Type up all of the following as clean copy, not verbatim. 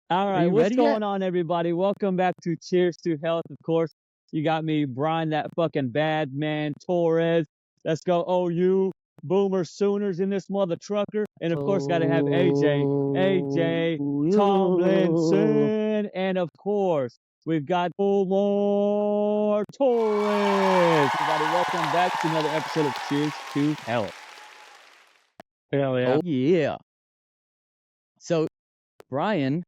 All Are right, you what's ready yet? going on, everybody? Welcome back to Cheers to Health. Of course, you got me, Brian, that fucking bad man, Torres. Let's go, OU, Boomer Sooners in this mother trucker. And of course, got to have AJ Oh, yo. Tomlinson. And of course, we've got Omar Torres. Everybody, welcome back to another episode of Cheers to Health. Hell yeah. Oh, yeah. So, Brian,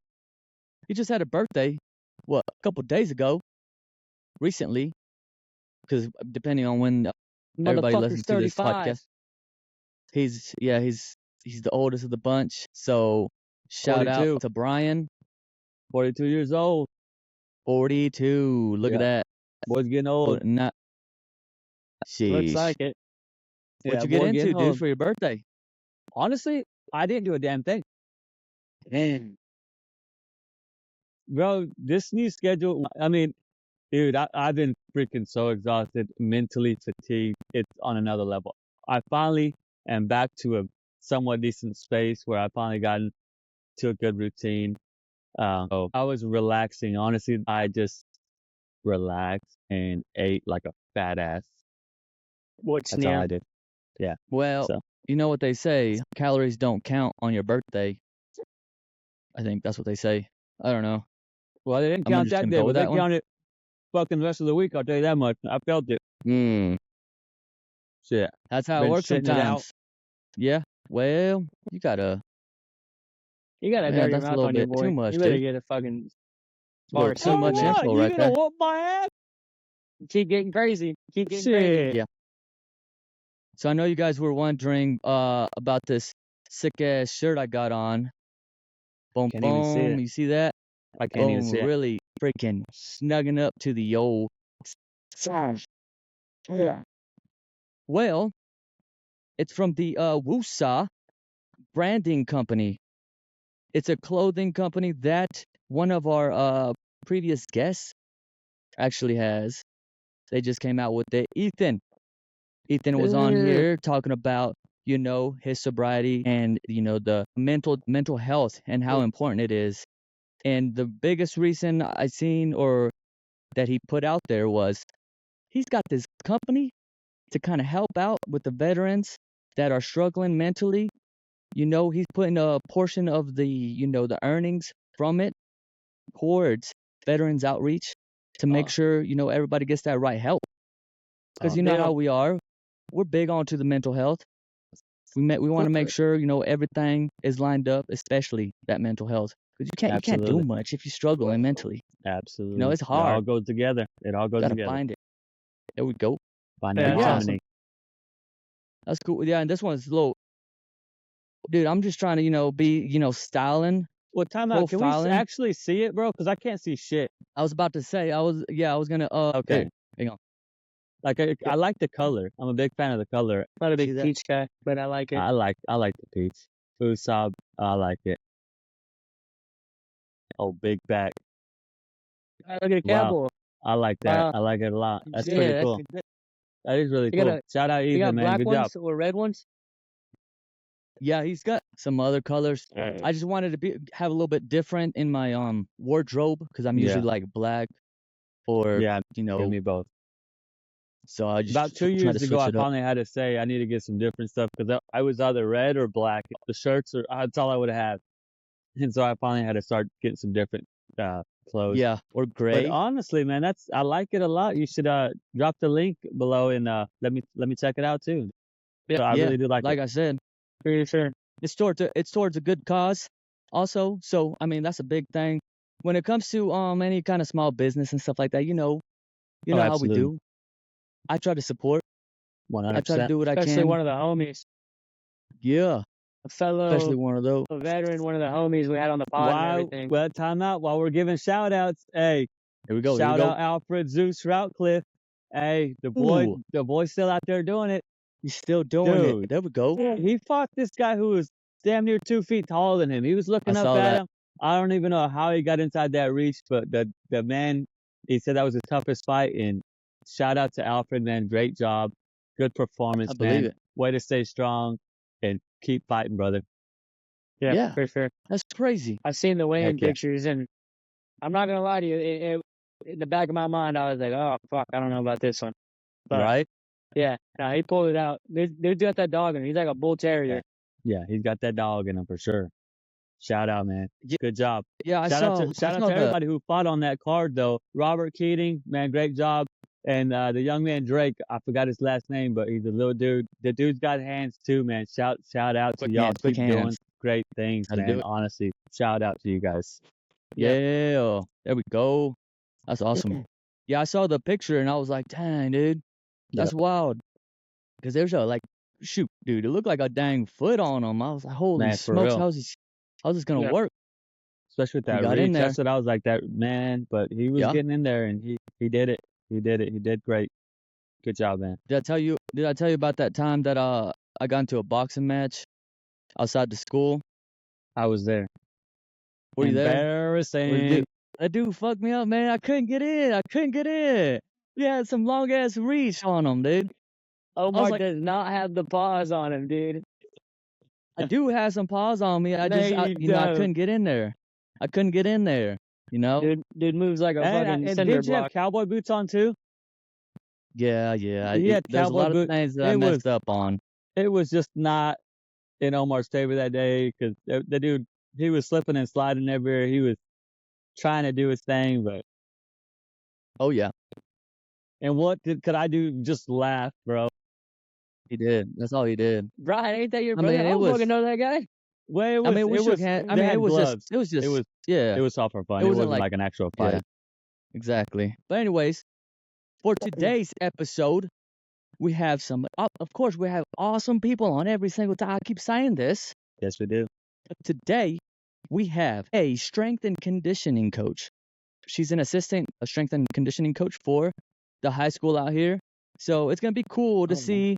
you just had a birthday, what, a couple days ago, recently, because depending on when everybody Motherfucker's listens to this 35. podcast, he's the oldest of the bunch. So, shout out 42. to Brian, 42 years old. 42. Look at Yeah. that. Boy's getting Oh, old. not, Looks sheesh. like it. What'd Yeah, you get boy into, getting dude, old. for your birthday? Honestly, I didn't do a damn thing. Damn. Bro, this new schedule, I mean, dude, I've been freaking so exhausted, mentally fatigued. It's on another level. I finally am back to a somewhat decent space where I finally gotten to a good routine. I was relaxing. Honestly, I just relaxed and ate like a fat ass. What's That's all new? I did. Yeah. Well, So, you know what they say, calories don't count on your birthday. I think that's what they say. I don't know. well, they didn't I'm count just that gonna day, go but with they that one. counted fucking the rest of the week. I'll tell you that much. I felt it. Shit. That's how it Been works shitting it out. sometimes. Yeah. Well, you gotta. You got a Man, dirty that's a mouth little on you, bit too boy. much, You better dude. get a fucking A little bar too something, much man. info You right gonna there. whoop my ass? Keep getting crazy. Keep getting Shit. crazy. Yeah. So I know you guys were wondering about this sick ass shirt I got on. Boom, Can't even see boom. it. You see that? I can't even Boom. see it. Really freaking snugging up to the old. Yeah. Well, it's from the Wusa branding company. It's a clothing company that one of our previous guests actually has. They just came out with it. Ethan was on here talking about, his sobriety and, the mental health and how important it is. And the biggest reason I seen or that he put out there was he's got this company to kind of help out with the veterans that are struggling mentally. He's putting a portion of the earnings from it towards veterans outreach to make sure, everybody gets that right help. Because you know how we are. We're big onto the mental health. We want to make sure, everything is lined up, especially that mental health. Because you can't do much if you're struggling mentally. Absolutely. It's It all hard. goes together. It all goes Gotta together. find it. There we go. Find Yeah, that that's harmony. That's cool. Yeah, and this one's a little. Dude, I'm just trying to, be, styling. Well, time out. Can we profiling. actually see it, bro? Because I can't see shit. I was about to say, I was gonna. Okay. Hang on. Like I like the color. I'm a big fan of the color. Not a See big that? peach guy, but I like it. I like the peach. Usab, I like it. Oh, big back. Look at a Wow. cowboy. I like that. Wow. I like it a lot. That's Yeah, pretty that's cool. good. That is really You cool. got Shout out You Ethan, got man. black Good ones job. or red ones? Yeah, he's got some other colors. I just wanted to have a little bit different in my wardrobe because I'm usually like black or Yeah, give me both. So I just About 2 try years to ago, switch I it up. finally had to say I need to get some different stuff because I was either red or black. The shirts that's all I would have. And so I finally had to start getting some different clothes. Yeah, or But gray. honestly, man, I like it a lot. You should drop the link below and let me check it out too. So I really do like it. I said, Pretty sure. it's towards a good cause. Also, so I mean that's a big thing when it comes to any kind of small business and stuff like that. You know how we absolutely. do. I try to support. 100%. I try to do what I Especially can. one of the homies. Yeah, A fellow especially one of those. veteran, one of the homies we had on the pod and everything. Well, time out. While we're giving shout outs, hey, Here we go. shout out Alfred Zeus Routcliffe. Hey, the boy's still out there doing it. He's still doing Dude. it. There we go. He fought this guy who was damn near 2 feet taller than him. He was looking I up saw at that. him. I don't even know how he got inside that reach, but the man, he said that was his toughest fight. And shout out to Alfred, man. Great job. Good performance, I believe man. it. Way to stay strong and keep fighting, brother. Yeah. for sure. That's crazy. I've seen the weigh-in Heck yeah. pictures, and I'm not gonna lie to you. In the back of my mind, I was like, oh fuck, I don't know about this one. But Right? yeah, no, he pulled it out. Dude's got that dog in him. He's like a bull terrier. Yeah, he's got that dog in him for sure. Shout out, man. Yeah, Good job. yeah. I Shout out saw. to I shout out saw to the. everybody who fought on that card though. Robert Keating, man, great job. And the young man Drake, I forgot his last name, but he's a little dude. The dude's got hands too, man. Shout out to Quick y'all. hands. Quick Keep doing hands. great things, How to do man. it. Honestly, shout out to you guys. Yeah. Yeah. There we go. That's awesome. Yeah, I saw the picture and I was like, dang, dude, that's wild. Because there's a shoot, dude, it looked like a dang foot on him. I was like, holy Man, for smokes, real. how's this gonna Yeah. work? Especially with He that got in reach. there. That's what I was like, that man. But he was Yeah. getting in there, and he did it. He did it. He did great. Good job, man. Did I tell you about that time that I got into a boxing match outside the school? I was there. Were you there? Embarrassing. That dude fucked me up, man. I couldn't get in. We had some long ass reach on him, dude. Omar like- does not have the paws on him, dude. I do have some paws on me. I No, you I don't. couldn't get in there. You know? Dude moves like a fucking And cinder did you have block. cowboy boots on too? Yeah. He had There's a cowboy lot of boots. things that I It messed was- up on. It was just not in Omar's favor that day because the dude, he was slipping and sliding everywhere. He was trying to do his thing, but Oh yeah, and could I do? Just laugh, bro. he did. That's all he did. Brian, ain't that your I brother? mean, I it don't was- fucking know that guy. Well, it was. I mean, we it shook was, hands. I they mean, had it was gloves. just. It Yeah, was all for fun. It It wasn't wasn't like an actual fight. yeah, exactly. But anyways, for today's episode, we have of course, we have awesome people on every single time. I keep saying this. Yes, we do. But today, we have a strength and conditioning coach. She's a strength and conditioning coach for the high school out here. So it's gonna be cool to Oh, man. see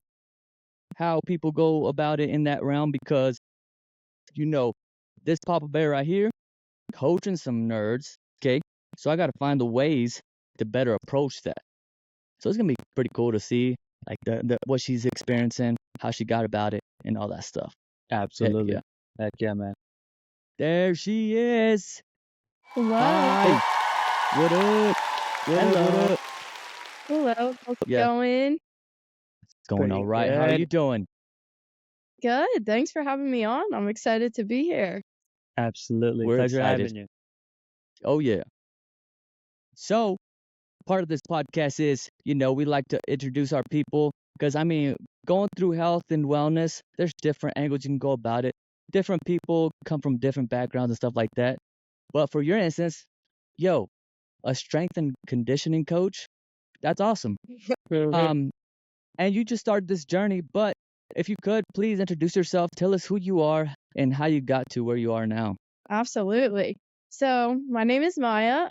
how people go about it in that realm because, this Papa Bear right here, coaching some nerds. Okay, so I gotta find the ways to better approach that. So it's gonna be pretty cool to see like the what she's experiencing, how she got about it, and all that stuff. Absolutely. yeah. Heck yeah, man. There she is. Hello. Hi. What up? Hello. Hello. How's it Yeah. going? It's going Pretty all right. How are good. you doing? Good. Thanks for having me on. I'm excited to be here. Absolutely. We're Pleasure excited. having you. Oh yeah. So part of this podcast is, we like to introduce our people because going through health and wellness, there's different angles you can go about it. Different people come from different backgrounds and stuff like that. But for your instance, a strength and conditioning coach, that's awesome. And you just started this journey, but if you could, please introduce yourself, tell us who you are and how you got to where you are now. Absolutely. So, my name is Maya.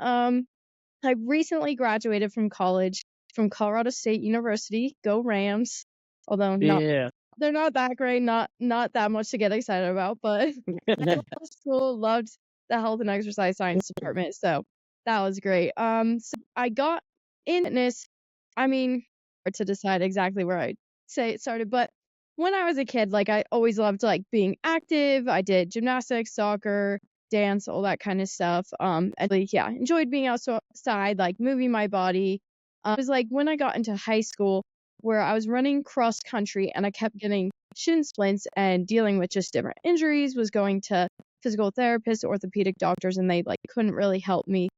I recently graduated from college from Colorado State University. Go Rams. Although Yeah. they're not that great, not that much to get excited about, but I loved school, loved the health and exercise science department, so that was great. So I got in fitness. Hard to decide exactly where I'd say it started, but when I was a kid, I always loved being active. I did gymnastics, soccer, dance, all that kind of stuff. And enjoyed being outside, moving my body. It was when I got into high school where I was running cross country and I kept getting shin splints and dealing with just different injuries, was going to physical therapists, orthopedic doctors, and they couldn't really help me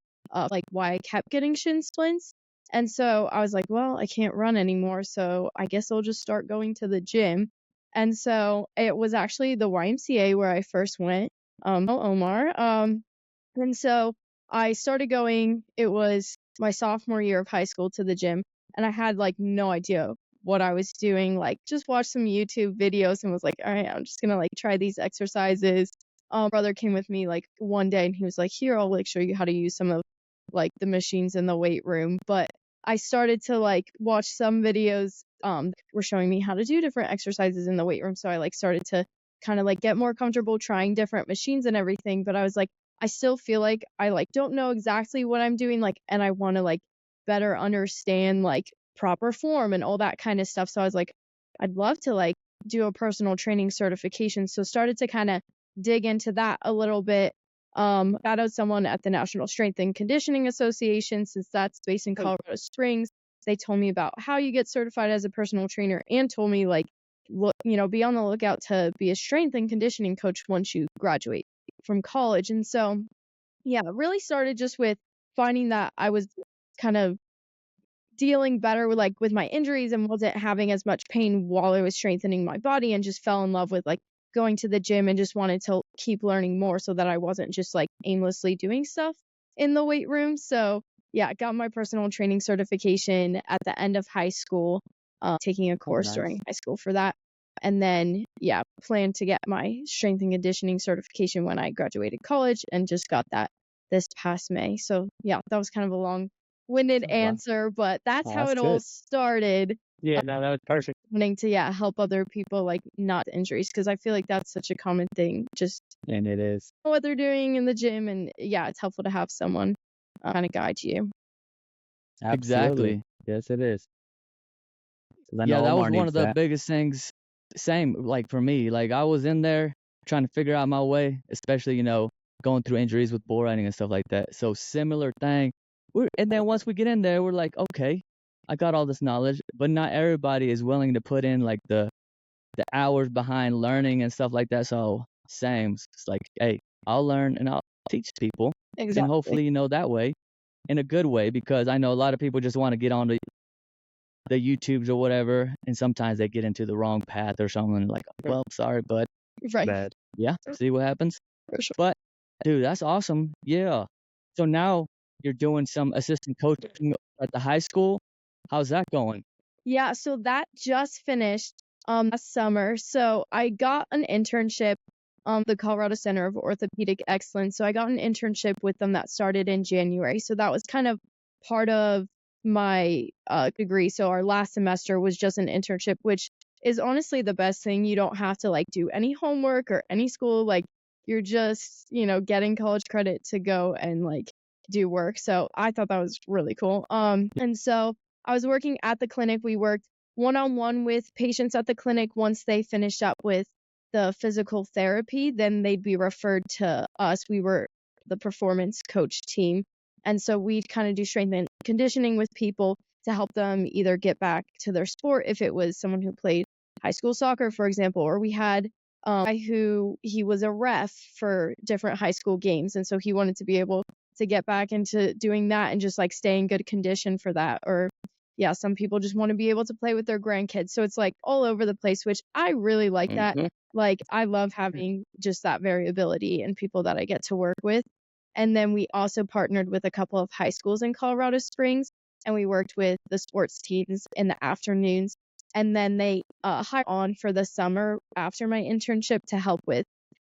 why I kept getting shin splints. And so I was like, well, I can't run anymore, so I guess I'll just start going to the gym. And so it was actually the YMCA where I first went, Omar. And so I started going, it was my sophomore year of high school, to the gym, and I had no idea what I was doing, just watched some YouTube videos and was like, all right, I'm just gonna try these exercises. Brother came with me one day and he was like, here, I'll show you how to use some of the machines in the weight room. But I started to watch some videos were showing me how to do different exercises in the weight room, so I started to kind of get more comfortable trying different machines and everything. But I was I still feel like I don't know exactly what I'm doing, and I want to better understand proper form and all that kind of stuff. So I was I'd love to do a personal training certification. So started to kind of dig into that a little bit. Got out someone at the National Strength and Conditioning Association, since that's based in Colorado Springs. They told me about how you get certified as a personal trainer and told me like, look, be on the lookout to be a strength and conditioning coach once you graduate from college. And so, yeah, it really started just with finding that I was kind of dealing better with my injuries and wasn't having as much pain while I was strengthening my body, and just fell in love with like going to the gym and just wanted to keep learning more so that I wasn't just like aimlessly doing stuff in the weight room. So yeah, I got my personal training certification at the end of high school, taking a course nice. during high school for that. And then, yeah, plan to get my strength and conditioning certification when I graduated college, and just got that this past May. So yeah, that was kind of a long-winded Wow. answer, but that's Oh, how that's it all good. started. Yeah, no, that was perfect. Wanting to help other people like not injuries, because I feel like that's such a common thing. Just And it is. know what they're doing in the gym, and yeah, it's helpful to have someone kind of guide you. Absolutely. Exactly. Yes, it is. 'Cause I Yeah, know that was Omar one needs of the that. biggest things. Same, like for me, like I was in there trying to figure out my way, especially, going through injuries with bull riding and stuff like that. So similar thing. And then once we get in there, we're like, okay, I got all this knowledge, but not everybody is willing to put in like the hours behind learning and stuff like that. So same. It's like, hey, I'll learn and I'll teach people, and Exactly. hopefully, that way, in a good way, because I know a lot of people just want to get on the YouTubes or whatever, and sometimes they get into the wrong path or something, like, well, sorry, but Right. Bad. yeah, see what happens. For sure. But dude, that's awesome. Yeah. So now you're doing some assistant coaching at the high school. How's that going? Yeah, so that just finished last summer. So I got an internship the Colorado Center of Orthopedic Excellence. So I got an internship with them that started in January. So that was kind of part of my degree. So our last semester was just an internship, which is honestly the best thing. You don't have to like do any homework or any school. Like you're just, getting college credit to go and like do work. So I thought that was really cool. And so I was working at the clinic. We worked one-on-one with patients at the clinic. Once they finished up with the physical therapy, then they'd be referred to us. We were the performance coach team. And so we'd kind of do strength and conditioning with people to help them either get back to their sport if it was someone who played high school soccer, for example, or we had a guy who he was a ref for different high school games. And so he wanted to be able to get back into doing that and just like stay in good condition for that. Or yeah, some people just want to be able to play with their grandkids. So it's like all over the place, which I really like that. Mhm. Like I love having just that variability in people that I get to work with. And then we also partnered with a couple of high schools in Colorado Springs, and we worked with the sports teams in the afternoons. And then they hired on for the summer after my internship to help with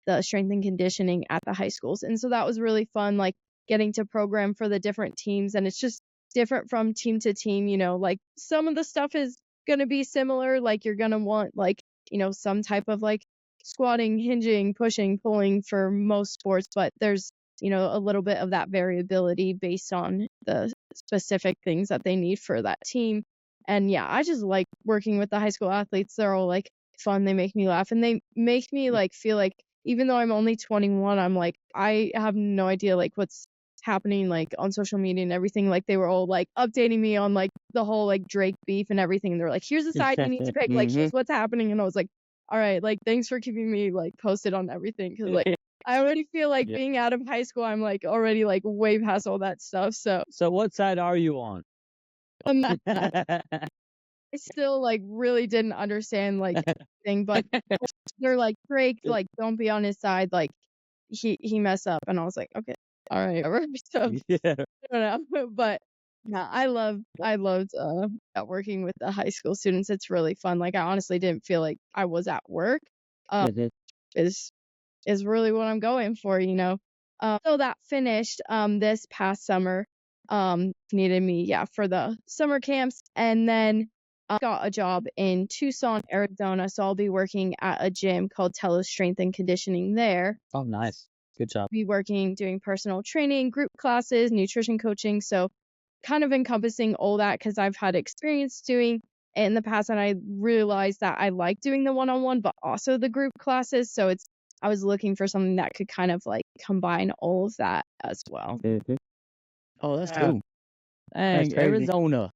the strength and conditioning at the high schools. And so that was really fun, like getting to program for the different teams. And it's just different from team to team, like some of the stuff is going to be similar. Like you're going to want like, some type of like squatting, hinging, pushing, pulling for most sports, but there's, a little bit of that variability based on the specific things that they need for that team. And yeah, I just like working with the high school athletes. They're all like fun. They make me laugh, and they make me like feel like even though I'm only 21, I'm like I have no idea like what's happening like on social media and everything. Like they were all like updating me on like the whole like Drake beef and everything. And they're like, here's the side you need to pick, like here's what's happening. And I was like, all right, like thanks for keeping me like posted on everything, because like I already feel like Yeah. being out of high school, I'm like already like way past all that stuff. So So what side are you on? I'm not, I still like really didn't understand like anything, but they're like Drake, like don't be on his side, like he messed up, and I was like, okay, all right, whatever. So Yeah. I don't know, but yeah, I loved working with the high school students. It's really fun. Like I honestly didn't feel like I was at work. Mhm. Is really what I'm going for, So that finished this past summer. Needed me, for the summer camps, and then got a job in Tucson, Arizona. So I'll be working at a gym called Telo Strength and Conditioning there. Oh, nice. Good job. Be working, doing personal training, group classes, nutrition coaching. So kind of encompassing all that because I've had experience doing it in the past, and I realized that I like doing the one-on-one, but also the group classes. So it's I was looking for something that could kind of like combine all of that as well. Oh, that's Yeah, cool. that's Dang, crazy. Arizona.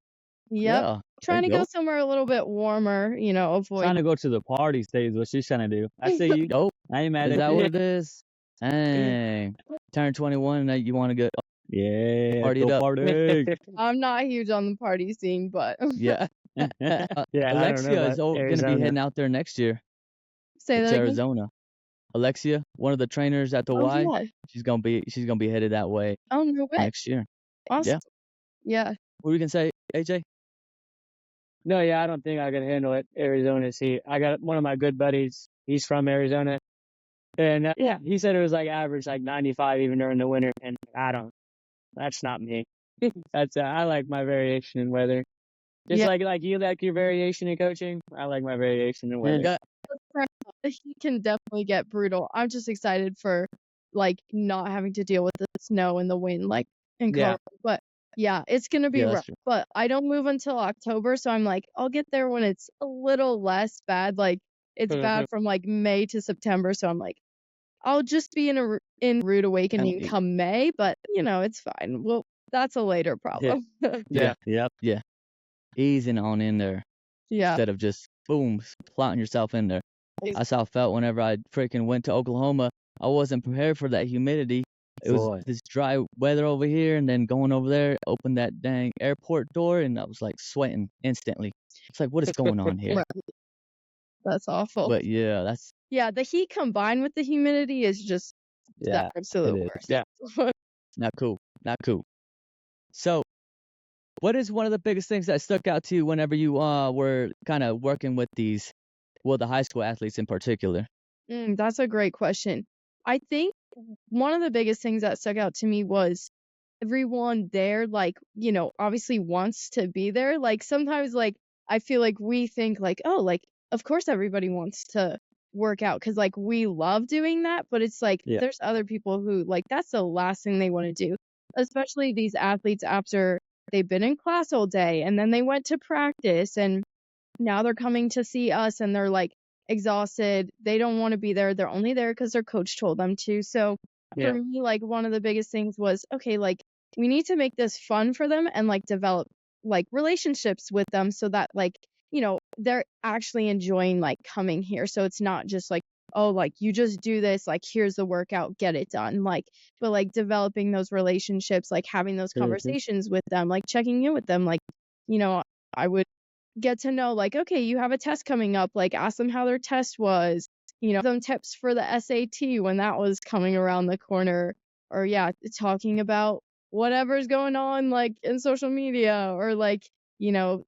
Yep. Yeah, there Trying to you go go. somewhere a little bit warmer, avoid. Trying to go to the party stage, what she's trying to do. I see you. Yo, I ain't mad is at that you. what it is? Dang. Turn 21 and you want to get Yeah, party it go up. party. I'm not huge on the party scene, but Yeah. Yeah, I don't know Alexia is about going to be Arizona. heading out there next year say that to again. Arizona. Alexia, one of the trainers at the Oh Y, yeah. she's gonna be headed that way Oh no way. next year. Awesome. Yeah. What were you gonna say, AJ? No, yeah, I don't think I could handle it. Arizona's heat. I got one of my good buddies. He's from Arizona, and yeah, he said it was like average, like 95 even during the winter. And I don't. That's not me. That's I like my variation in weather. Just Yeah. like you like your variation in coaching. I like my variation in weather. Yeah. He can definitely get brutal. I'm just excited for like not having to deal with the snow and the wind like in Yeah. Colorado. But yeah, it's gonna be Yeah, rough. that's true. But I don't move until October, so I'm like, I'll get there when it's a little less bad. Like it's bad from like May to September, so I'm like, I'll just be in rude awakening Penalty. come May, but it's fine. Well, that's a later problem. Yeah. Yep. Easing on in there Yeah. instead of just boom plotting yourself in there. That's how I felt whenever I freaking went to Oklahoma. I wasn't prepared for that humidity. It was Boy. this dry weather over here, and then going over there, opened that dang airport door, and I was like sweating instantly. It's like, what is going on here? Right. That's awful. But yeah, that's Yeah, the heat combined with the humidity is just the Yeah, absolute it is. worst. Yeah. not cool. Not cool. So, what is one of the biggest things that stuck out to you whenever you were kind of working with these, well, the high school athletes in particular? That's a great question. I think one of the biggest things that stuck out to me was everyone there, like, obviously wants to be there. Like sometimes, like, I feel like we think like, oh, like, of course everybody wants to work out because like we love doing that, but it's like Yeah. there's other people who like that's the last thing they want to do, especially these athletes after they've been in class all day and then they went to practice and now they're coming to see us and they're like exhausted. They don't want to be there. They're only there because their coach told them to. So Yeah. for me, like one of the biggest things was, okay, like we need to make this fun for them and like develop like relationships with them so that like, they're actually enjoying like coming here. So it's not just like, oh, like you just do this, like here's the workout, get it done. Like, but like developing those relationships, like having those conversations with them, like checking in with them, like, I would get to know like, okay, you have a test coming up, like ask them how their test was, some tips for the SAT when that was coming around the corner, or yeah, talking about whatever's going on like in social media or like,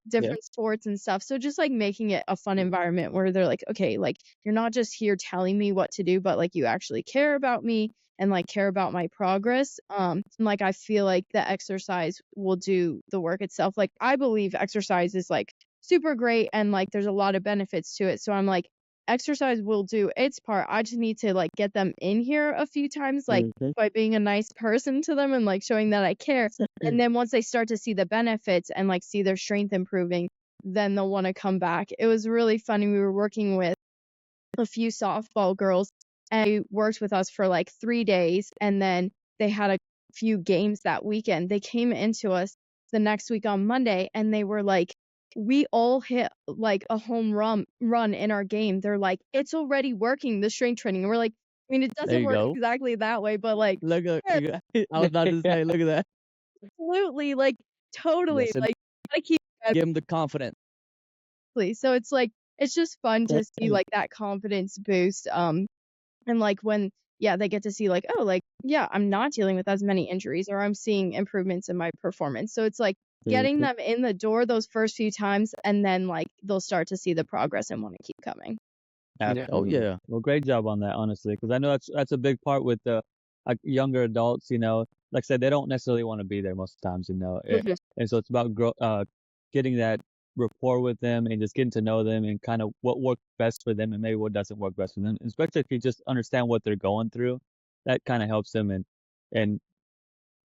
different sports and stuff. So just like making it a fun environment where they're like, okay, like you're not just here telling me what to do, but like you actually care about me and like care about my progress. And like I feel like the exercise will do the work itself. Like I believe exercise is like super great and like there's a lot of benefits to it. So I'm like, exercise will do its part. I just need to like get them in here a few times, like by being a nice person to them and like showing that I care. And then once they start to see the benefits and like see their strength improving, then they'll want to come back. It was really funny. We were working with a few softball girls and they worked with us for like 3 days and then they had a few games that weekend. They came into us the next week on Monday and they were like, we all hit like a home run in our game. They're like, it's already working, the strength training. And we're like, I mean, it There doesn't you work go. exactly that way, but like Look at I was about to say, look at that. absolutely, like totally, Listen, like gotta keep give them the confidence. so it's like it's just fun to see like that confidence boost. And like when they get to see like, oh, like I'm not dealing with as many injuries or I'm seeing improvements in my performance. So it's like getting them in the door those first few times and then like they'll start to see the progress and want to keep coming. Oh Absolutely. yeah. Well, great job on that, honestly, because I know that's a big part with the like younger adults. Like I said, they don't necessarily want to be there most of the times. And so it's about getting that rapport with them and just getting to know them and kind of what works best for them and maybe what doesn't work best for them. Especially if you just understand what they're going through, that kind of helps them and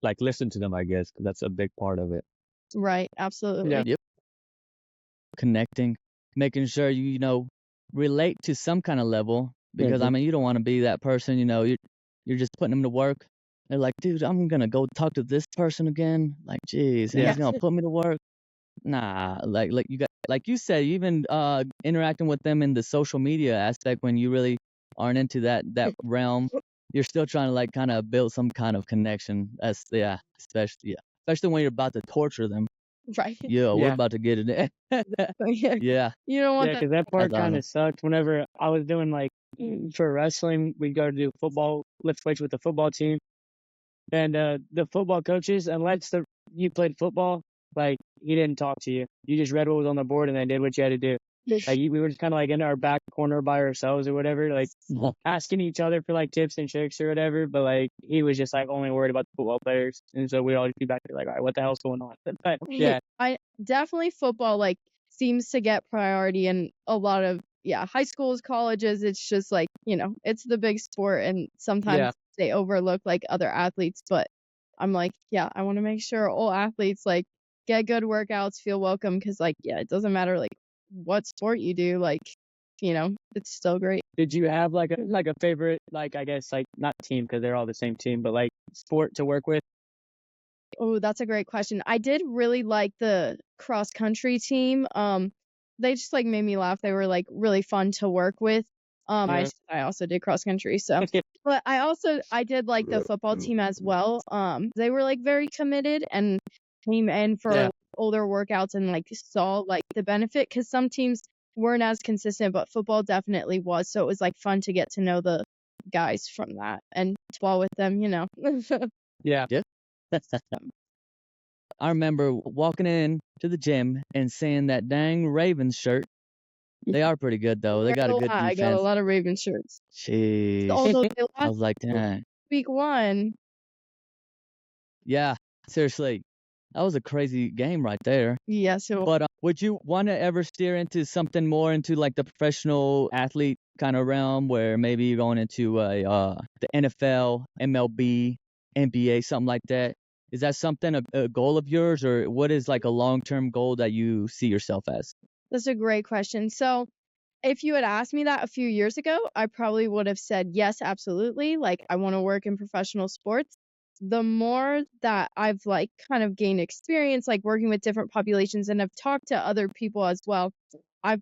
like listen to them, I guess, because that's a big part of it. Right, absolutely. Yep. Connecting, making sure you relate to some kind of level, because I Mhm. mean, you don't want to be that person. You're just putting them to work. They're like, dude, I'm gonna go talk to this person again. Like, geez, and Yeah. he's gonna put me to work. Nah, like you got, like you said, even interacting with them in the social media aspect when you really aren't into that realm, you're still trying to like kind of build some kind of connection. That's especially when you're about to torture them. Right. Yeah, we're Yeah. about to get it in. Yeah. Yeah, You don't want Yeah, that. because that part that's kind awesome. of sucked. Whenever I was doing like for wrestling, we'd go to do football, lift weights with the football team, and the football coaches, unless you played football, like he didn't talk to you. You just read what was on the board and then did what you had to do. Like we were just kind of like in our back corner by ourselves or whatever, like asking each other for like tips and tricks or whatever. But like he was just like only worried about the football players, and so we'd always be back there like, all right, what the hell's going on? But yeah, I definitely football like seems to get priority in a lot of high schools, colleges. It's just like, it's the big sport and sometimes yeah, they overlook like other athletes, but I'm like, I want to make sure all athletes like get good workouts, feel welcome, because like it doesn't matter like what sport you do, like it's still great. did you have like a favorite, like I guess like not team because they're all the same team, but like sport to work with? Oh, that's a great question. I did really like the cross country team. They just like made me laugh. They were like really fun to work with. Yeah. I also did cross country, so but I did like the football team as well. They were like very committed and came in for Yeah. older workouts and like saw like the benefit because some teams weren't as consistent, but football definitely was. So it was like fun to get to know the guys from that and dwell with them. Yeah. Yeah. I remember walking in to the gym and seeing that dang Ravens shirt. They are pretty good though. They got a good I got a defense. lot of Raven shirts. Jeez. Although they I lost was like, dang. week 1. Yeah, seriously. That was a crazy game right there. Yes, it was. But would you want to ever steer into something more into like the professional athlete kind of realm where maybe you're going into the NFL, MLB, NBA, something like that? Is that something a goal of yours, or what is like a long-term goal that you see yourself as? That's a great question. So, if you had asked me that a few years ago, I probably would have said yes, absolutely. Like, I want to work in professional sports. The more that I've like kind of gained experience, like working with different populations and have talked to other people as well, I've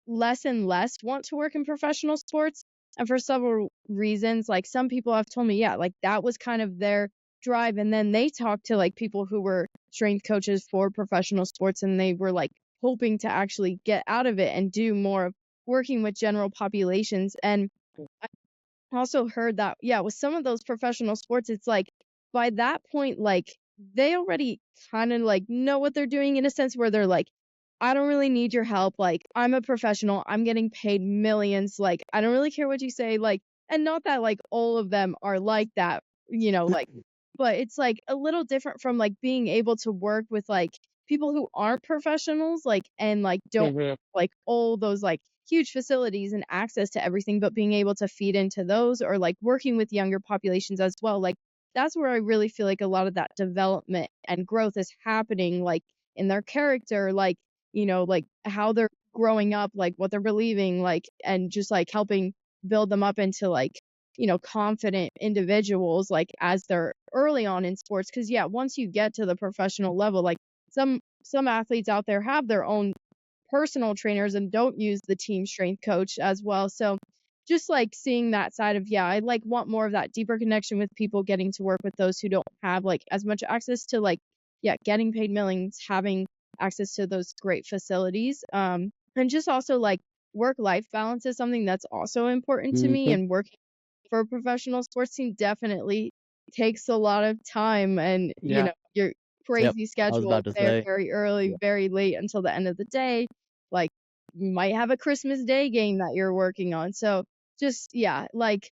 less and less want to work in professional sports. And for several reasons, like some people have told me, like that was kind of their drive. And then they talked to like people who were strength coaches for professional sports and they were like hoping to actually get out of it and do more of working with general populations. And I also heard that, with some of those professional sports, it's like by that point, like they already kind of like know what they're doing in a sense where they're like, I don't really need your help. Like, I'm a professional. I'm getting paid millions. Like, I don't really care what you say. Like, and not that like all of them are like that, like, but it's like a little different from like being able to work with like people who aren't professionals, like, and like don't Mhm. like all those like huge facilities and access to everything, but being able to feed into those or like working with younger populations as well. Like, that's where I really feel like a lot of that development and growth is happening, like in their character, like, like how they're growing up, like what they're believing, like, and just like helping build them up into like, confident individuals, like as they're early on in sports. Cause once you get to the professional level, like some athletes out there have their own personal trainers and don't use the team strength coach as well. So just like seeing that side of, I like want more of that deeper connection with people, getting to work with those who don't have like as much access to like, getting paid millions, having access to those great facilities. And just also like work-life balance is something that's also important to me, Mhm. and working for a professional sports team definitely takes a lot of time and, Yeah. your Yep, crazy I was schedule, about to very, say. very early, very late until the end of the day. Like, you might have a Christmas Day game that you're working on. So just, like,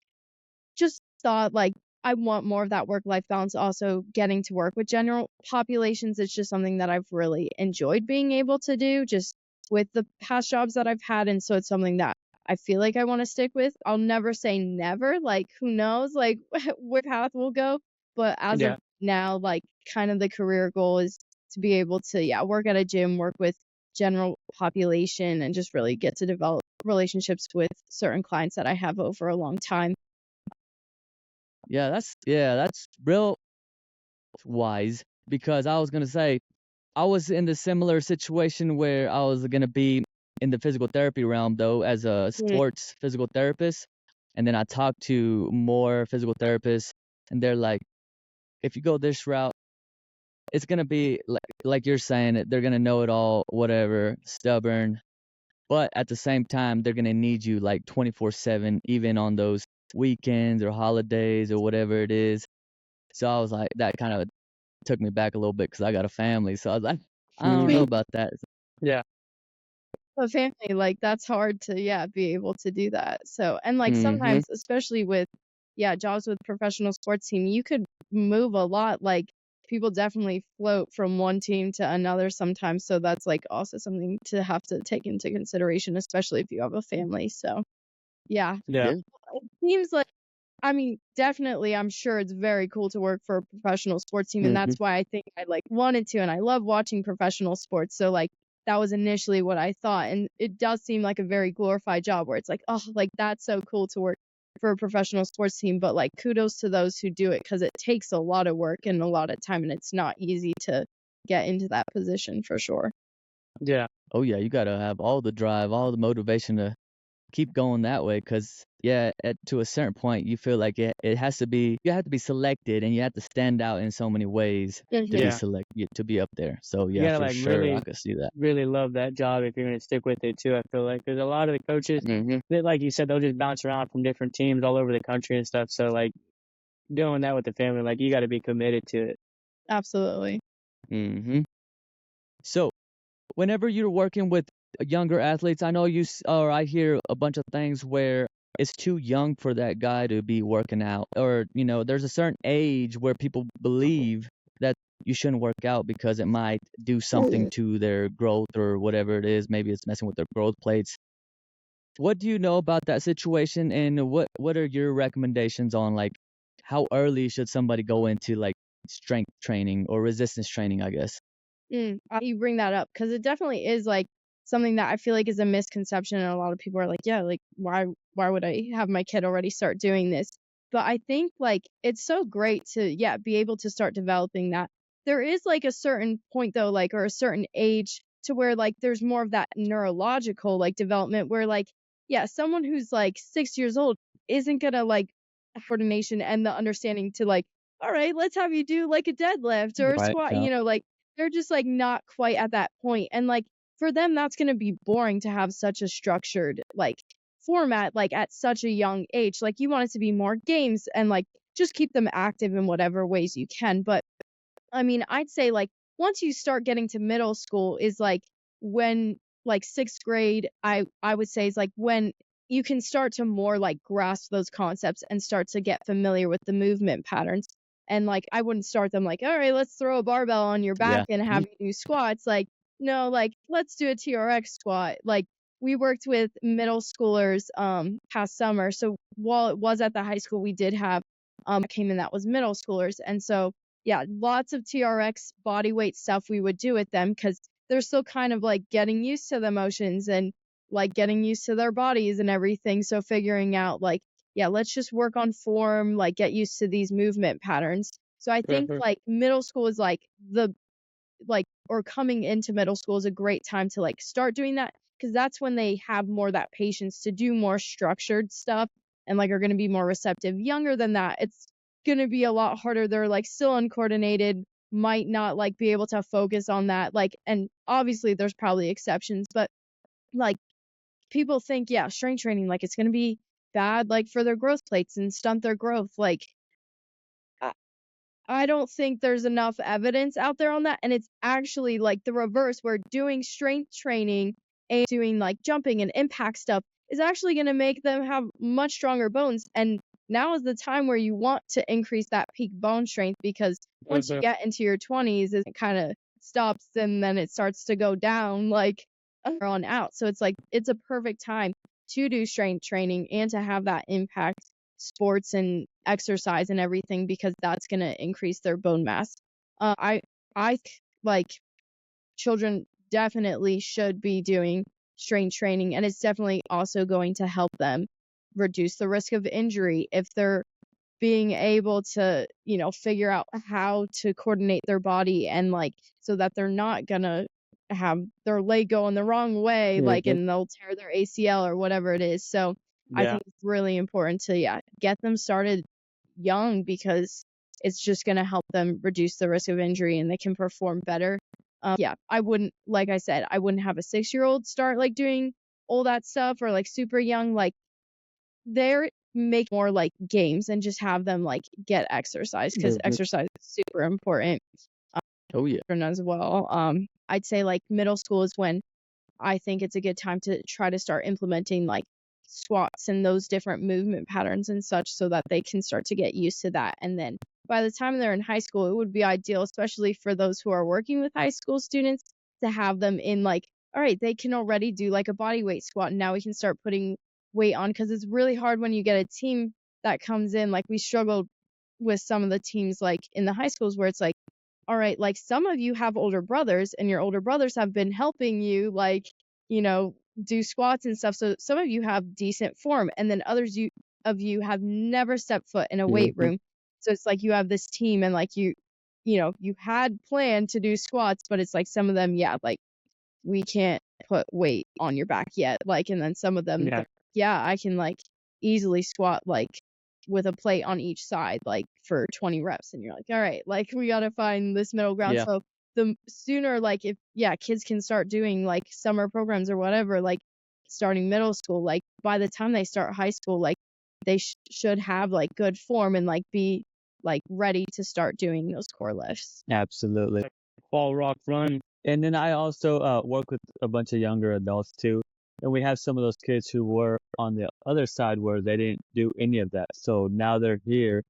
just thought like I want more of that work-life balance. Also, getting to work with general populations, it's just something that I've really enjoyed being able to do just with the past jobs that I've had. And so it's something that I feel like I want to stick with. I'll never say never, like who knows like where path will go. But as of Yeah. now, like kind of the career goal is to be able to work at a gym, work with general population and just really get to develop relationships with certain clients that I have over a long time. Yeah, that's real wise, because I was gonna say I was in the similar situation where I was gonna be in the physical therapy realm though, as a sports physical therapist, and then I talked to more physical therapists, and they're like, if you go this route, it's gonna be like you're saying, they're gonna know it all, whatever, stubborn, but at the same time, they're gonna need you like 24/7, even on those weekends or holidays or whatever it is. So I was like, that kind of took me back a little bit because I got a family. So I was like, I don't know about that. Yeah. A family, like, that's hard to, yeah, be able to do that. So, and like Mm-hmm. sometimes, especially with, yeah, jobs with professional sports team, you could move a lot. Like, people definitely float from one team to another sometimes. So that's like also something to have to take into consideration, especially if you have a family. So, yeah, Yeah. Yeah. it seems like, I mean, definitely, I'm sure it's very cool to work for a professional sports team, and Mm-hmm. that's why I think I like wanted to, and I love watching professional sports. So like that was initially what I thought, and it does seem like a very glorified job where it's like, oh, like that's so cool to work for a professional sports team. But like kudos to those who do it because it takes a lot of work and a lot of time, and it's not easy to get into that position for sure. Yeah. Oh yeah, you gotta have all the drive, all the motivation to keep going that way, because yeah, to a certain point you feel like it has to be, you have to be selected and you have to stand out in so many ways to be Yeah. selected, to be up there. So You yeah, gotta for like sure, I could see that. really love that job if you're gonna stick with it too. I feel like there's a lot of the coaches Mm-hmm. that, like you said, they'll just bounce around from different teams all over the country and stuff. So like doing that with the family, like you got to be committed to it. Absolutely. Mm-hmm. So whenever you're working with younger athletes, I know or I hear a bunch of things where it's too young for that guy to be working out, or there's a certain age where people believe that you shouldn't work out because it might do something to their growth or whatever it is. Maybe it's messing with their growth plates. What do you know about that situation, and what are your recommendations on, like, how early should somebody go into like strength training or resistance training, I guess? You bring that up because it definitely is like something that I feel like is a misconception, and a lot of people are like, yeah, like why would I have my kid already start doing this? But I think like it's so great to, yeah, be able to start developing that. There is like a certain point though, like, or a certain age to where like there's more of that neurological like development where like, yeah, someone who's like 6 years old isn't gonna like coordination and the understanding to like, all right, let's have you do like a deadlift or a Right. squat, Yeah. like they're just like not quite at that point. And like for them, that's going to be boring to have such a structured like format, like at such a young age. Like you want it to be more games and like just keep them active in whatever ways you can. But I mean, I'd say like once you start getting to middle school is like when like sixth grade, I would say is like when you can start to more like grasp those concepts and start to get familiar with the movement patterns. And like I wouldn't start them like, all right, let's throw a barbell on your Yeah. back and have you do squats. Like, no, like let's do a TRX squat. Like we worked with middle schoolers past summer. So while it was at the high school, we did have came in that was middle schoolers. And so yeah, lots of TRX body weight stuff we would do with them because they're still kind of like getting used to the motions and like getting used to their bodies and everything. So figuring out like, yeah, let's just work on form, like get used to these movement patterns. So I think like middle school is like or coming into middle school is a great time to like start doing that because that's when they have more that patience to do more structured stuff and like are going to be more receptive. Younger than that, it's going to be a lot harder. They're like still uncoordinated, might not like be able to focus on that. Like, and obviously there's probably exceptions, but like people think, yeah, strength training, like it's going to be bad, like for their growth plates and stunt their growth. Like, I don't think there's enough evidence out there on that. And it's actually like the reverse, where doing strength training and doing like jumping and impact stuff is actually going to make them have much stronger bones. And now is the time where you want to increase that peak bone strength because once you get into your 20s, it kind of stops and then it starts to go down like on out. So it's like it's a perfect time to do strength training and to have that impact sports and exercise and everything because that's going to increase their bone mass. I like children definitely should be doing strength training, and it's definitely also going to help them reduce the risk of injury if they're being able to, figure out how to coordinate their body and like so that they're not gonna have their leg going the wrong way, like, Mhm. and they'll tear their ACL or whatever it is. So I Yeah. think it's really important to, get them started young because it's just gonna help them reduce the risk of injury and they can perform better. I wouldn't, like I said, I wouldn't have a 6-year-old start like doing all that stuff or like super young. Like they're make more like games and just have them like get exercise because Mhm. exercise is super important Oh yeah. as well. I'd say like middle school is when I think it's a good time to try to start implementing like squats and those different movement patterns and such so that they can start to get used to that. And then by the time they're in high school, it would be ideal, especially for those who are working with high school students, to have them in like, all right, they can already do like a body weight squat. And now we can start putting weight on because it's really hard when you get a team that comes in. Like we struggled with some of the teams like in the high schools where it's like, all right, like some of you have older brothers and your older brothers have been helping you like, do squats and stuff. So some of you have decent form and then of you have never stepped foot in a weight Mhm. room. So it's like you have this team and like you had planned to do squats, but it's like some of them, like we can't put weight on your back yet. Like, and then some of them, Yeah. I can like easily squat like with a plate on each side, like for 20 reps. And you're like, all right, like we got to find this middle ground. Yeah. So the sooner, like, if, kids can start doing like summer programs or whatever, like starting middle school, like by the time they start high school, like they should have like good form and like be like ready to start doing those core lifts. Absolutely. Fall rock run. And then I also work with a bunch of younger adults too. And we have some of those kids who were on the other side where they didn't do any of that. So now they're here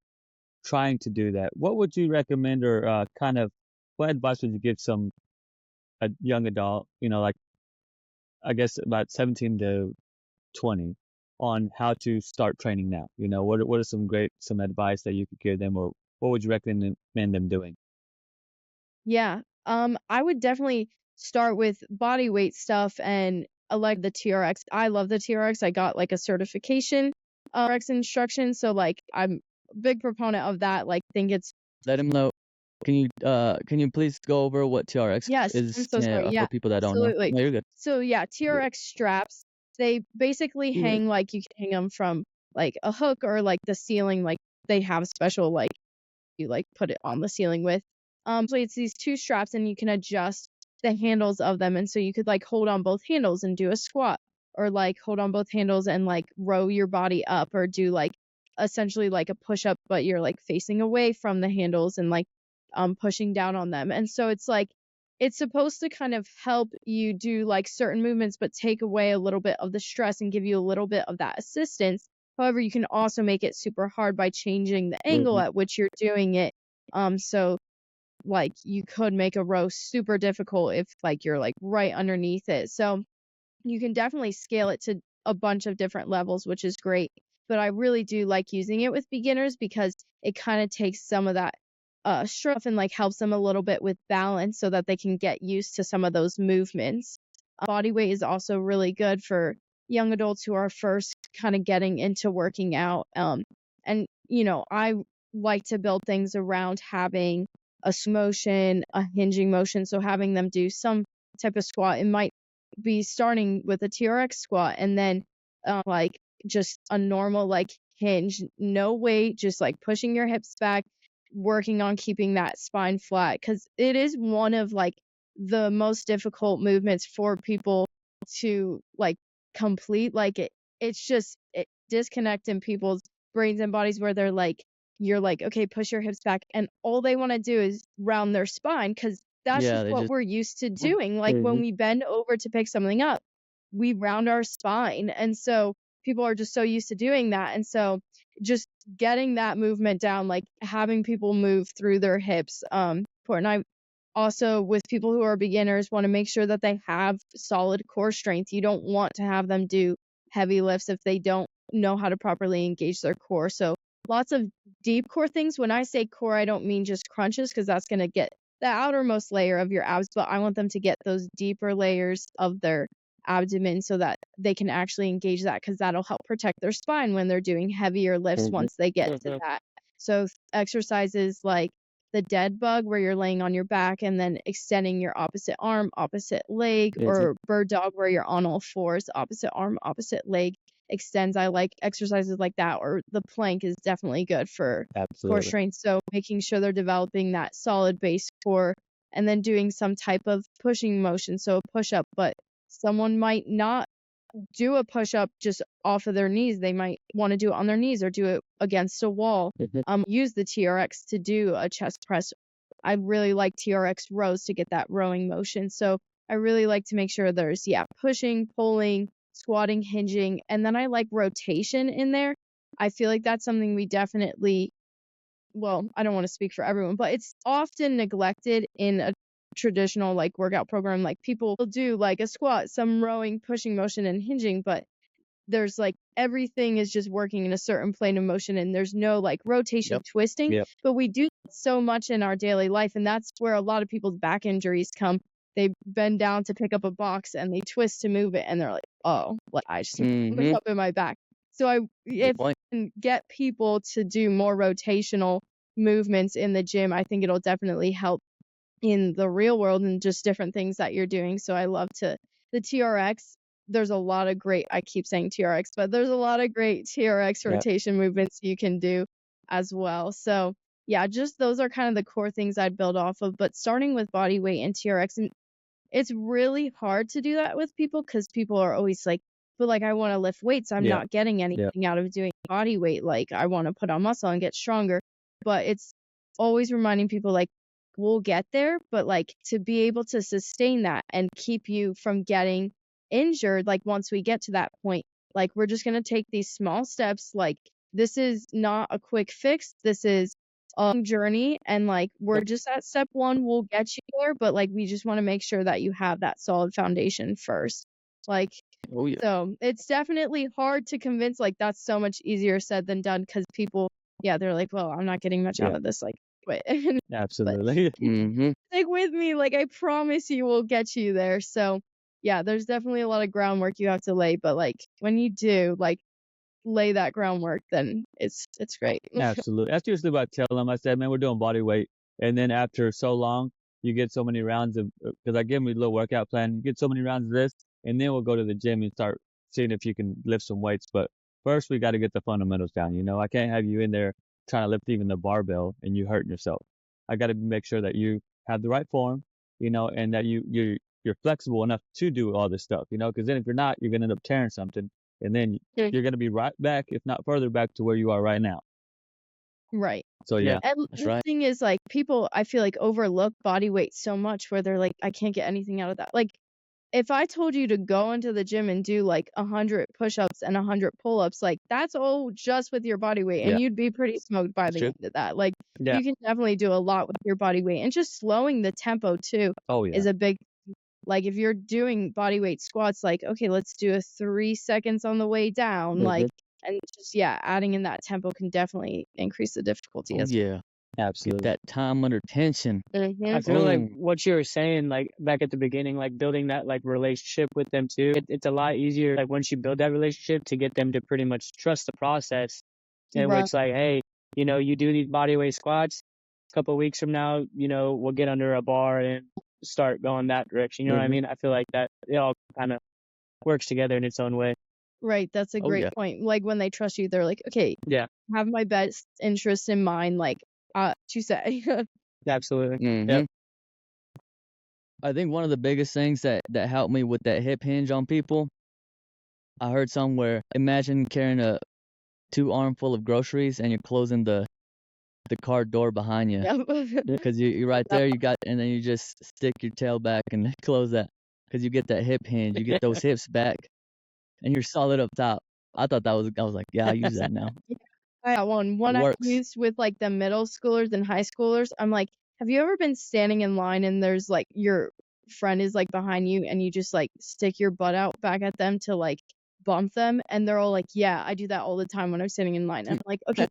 trying to do that. What would you recommend or kind of what advice would you give a young adult, like I guess about 17 to 20 on how to start training now? What are some advice that you could give them or what would you recommend them doing? Yeah. I would definitely start with body weight stuff and I like the TRX. I love the TRX. I got like a certification TRX instruction, so like I'm a big proponent of that. Like think it's Let him know. Can you please go over what TRX Yes, I'm is so sorry. Yeah, for people that don't know? absolutely. No, you're good. So yeah, TRX straps, they basically hang like you can hang them from like a hook or like the ceiling, like they have special like you like put it on the ceiling with. So it's these two straps and you can adjust the handles of them. And so you could like hold on both handles and do a squat or like hold on both handles and like row your body up or do like essentially like a push up, but you're like facing away from the handles and like pushing down on them. And so it's like it's supposed to kind of help you do like certain movements, but take away a little bit of the stress and give you a little bit of that assistance. However, you can also make it super hard by changing the angle at which you're doing it. So like you could make a row super difficult if like you're like right underneath it. So you can definitely scale it to a bunch of different levels, which is great. But I really do like using it with beginners because it kind of takes some of that stress and like helps them a little bit with balance so that they can get used to some of those movements. Body weight is also really good for young adults who are first kind of getting into working out. And I like to build things around having a motion, a hinging motion. So having them do some type of squat, it might be starting with a TRX squat and then like just a normal like hinge, no weight, just like pushing your hips back, working on keeping that spine flat because it is one of like the most difficult movements for people to like complete. Like it's just it disconnect in people's brains and bodies where they're like you're like okay, push your hips back and all they want to do is round their spine because that's Yeah, just they what just we're used to doing. Like when we bend over to pick something up, we round our spine. And so people are just so used to doing that. And so just getting that movement down, like having people move through their hips, important. I also with people who are beginners want to make sure that they have solid core strength. You don't want to have them do heavy lifts if they don't know how to properly engage their core. So lots of deep core things. When I say core, I don't mean just crunches because that's going to get the outermost layer of your abs, but I want them to get those deeper layers of their abdomen so that they can actually engage that, because that'll help protect their spine when they're doing heavier lifts once they get to that. So exercises like the dead bug, where you're laying on your back and then extending your opposite arm, opposite leg, or bird dog, where you're on all fours, opposite arm, opposite leg extends. I like exercises like that, or the plank is definitely good for core Absolutely. strength. So making sure they're developing that solid base core, and then doing some type of pushing motion, so a push up. But someone might not do a push up just off of their knees. They might want to do it on their knees or do it against a wall. Use the TRX to do a chest press. I really like TRX rows to get that rowing motion. So I really like to make sure there's pushing, pulling, squatting, hinging, and then I like rotation in there. I feel like that's something we definitely, well, I don't want to speak for everyone, but it's often neglected in a traditional like workout program. Like people will do like a squat, some rowing, pushing motion, and hinging, but there's like everything is just working in a certain plane of motion, and there's no like rotation, twisting. Yep. But we do so much in our daily life, and that's where a lot of people's back injuries come. They bend down to pick up a box and they twist to move it, and they're like, oh, like I just look up in my back. So if I can get people to do more rotational movements in the gym, I think it'll definitely help in the real world and just different things that you're doing. So I love the TRX. There's a lot of great, I keep saying TRX, but there's a lot of great TRX rotation movements you can do as well. So yeah, just those are kind of the core things I'd build off of. But starting with body weight and TRX, and it's really hard to do that with people, because people are always like, but like I want to lift weights, I'm not getting anything out of doing body weight. Like I want to put on muscle and get stronger. But it's always reminding people like, we'll get there, but like to be able to sustain that and keep you from getting injured, like once we get to that point, like we're just going to take these small steps. Like this is not a quick fix, this is a long journey, and like we're just at step 1, we'll get you there, but like we just want to make sure that you have that solid foundation first. Like so it's definitely hard to convince, like that's so much easier said than done, because people they're like, well, I'm not getting much out of this, like quit. Absolutely. Stick with me, like I promise you we'll get you there. So yeah, there's definitely a lot of groundwork you have to lay, but like when you do like lay that groundwork, then it's great. Absolutely. That's usually what I tell them. I said, man, we're doing body weight. And then after so long, you get so many rounds of, because I give them a little workout plan, you get so many rounds of this, and then we'll go to the gym and start seeing if you can lift some weights. But first, we got to get the fundamentals down. You know, I can't have you in there trying to lift even the barbell and you hurting yourself. I got to make sure that you have the right form, you know, and that you're flexible enough to do all this stuff, you know, because then if you're not, you're going to end up tearing something. And then you're going to be right back, if not further back to where you are right now. Right. So yeah. And the thing is, like, people, I feel like, overlook body weight so much, where they're like, I can't get anything out of that. Like, if I told you to go into the gym and do like 100 push-ups and 100 pull-ups, like that's all just with your body weight, and you'd be pretty smoked by the end of that. Like you can definitely do a lot with your body weight, and just slowing the tempo too is a big. Like if you're doing body weight squats, like okay, let's do a 3 seconds on the way down, like, and just adding in that tempo can definitely increase the difficulty as well. Absolutely. Get that time under tension. I feel like what you were saying, like back at the beginning, like building that like relationship with them too. It's a lot easier, like once you build that relationship, to get them to pretty much trust the process. And Right. it's like, hey, you know, you do these body weight squats. A couple of weeks from now, you know, we'll get under a bar and start going that direction. You know what I mean? I feel like that it all kind of works together in its own way. Right, that's a great point. Like when they trust you, they're like, okay, have my best interest in mind. Like, what you say? Absolutely. Yep. I think one of the biggest things that helped me with that hip hinge on people, I heard somewhere, imagine carrying a 2 armful of groceries and you're closing the car door behind you. Because you're right there, and then you just stick your tail back and close that, because you get that hip hinge, you get those hips back, and you're solid up top. I thought I was like, yeah, I use that now. I got one I used with like the middle schoolers and high schoolers. I'm like, have you ever been standing in line and there's like your friend is like behind you and you just like stick your butt out back at them to like bump them, and they're all like, yeah, I do that all the time when I'm sitting in line. And I'm like, okay,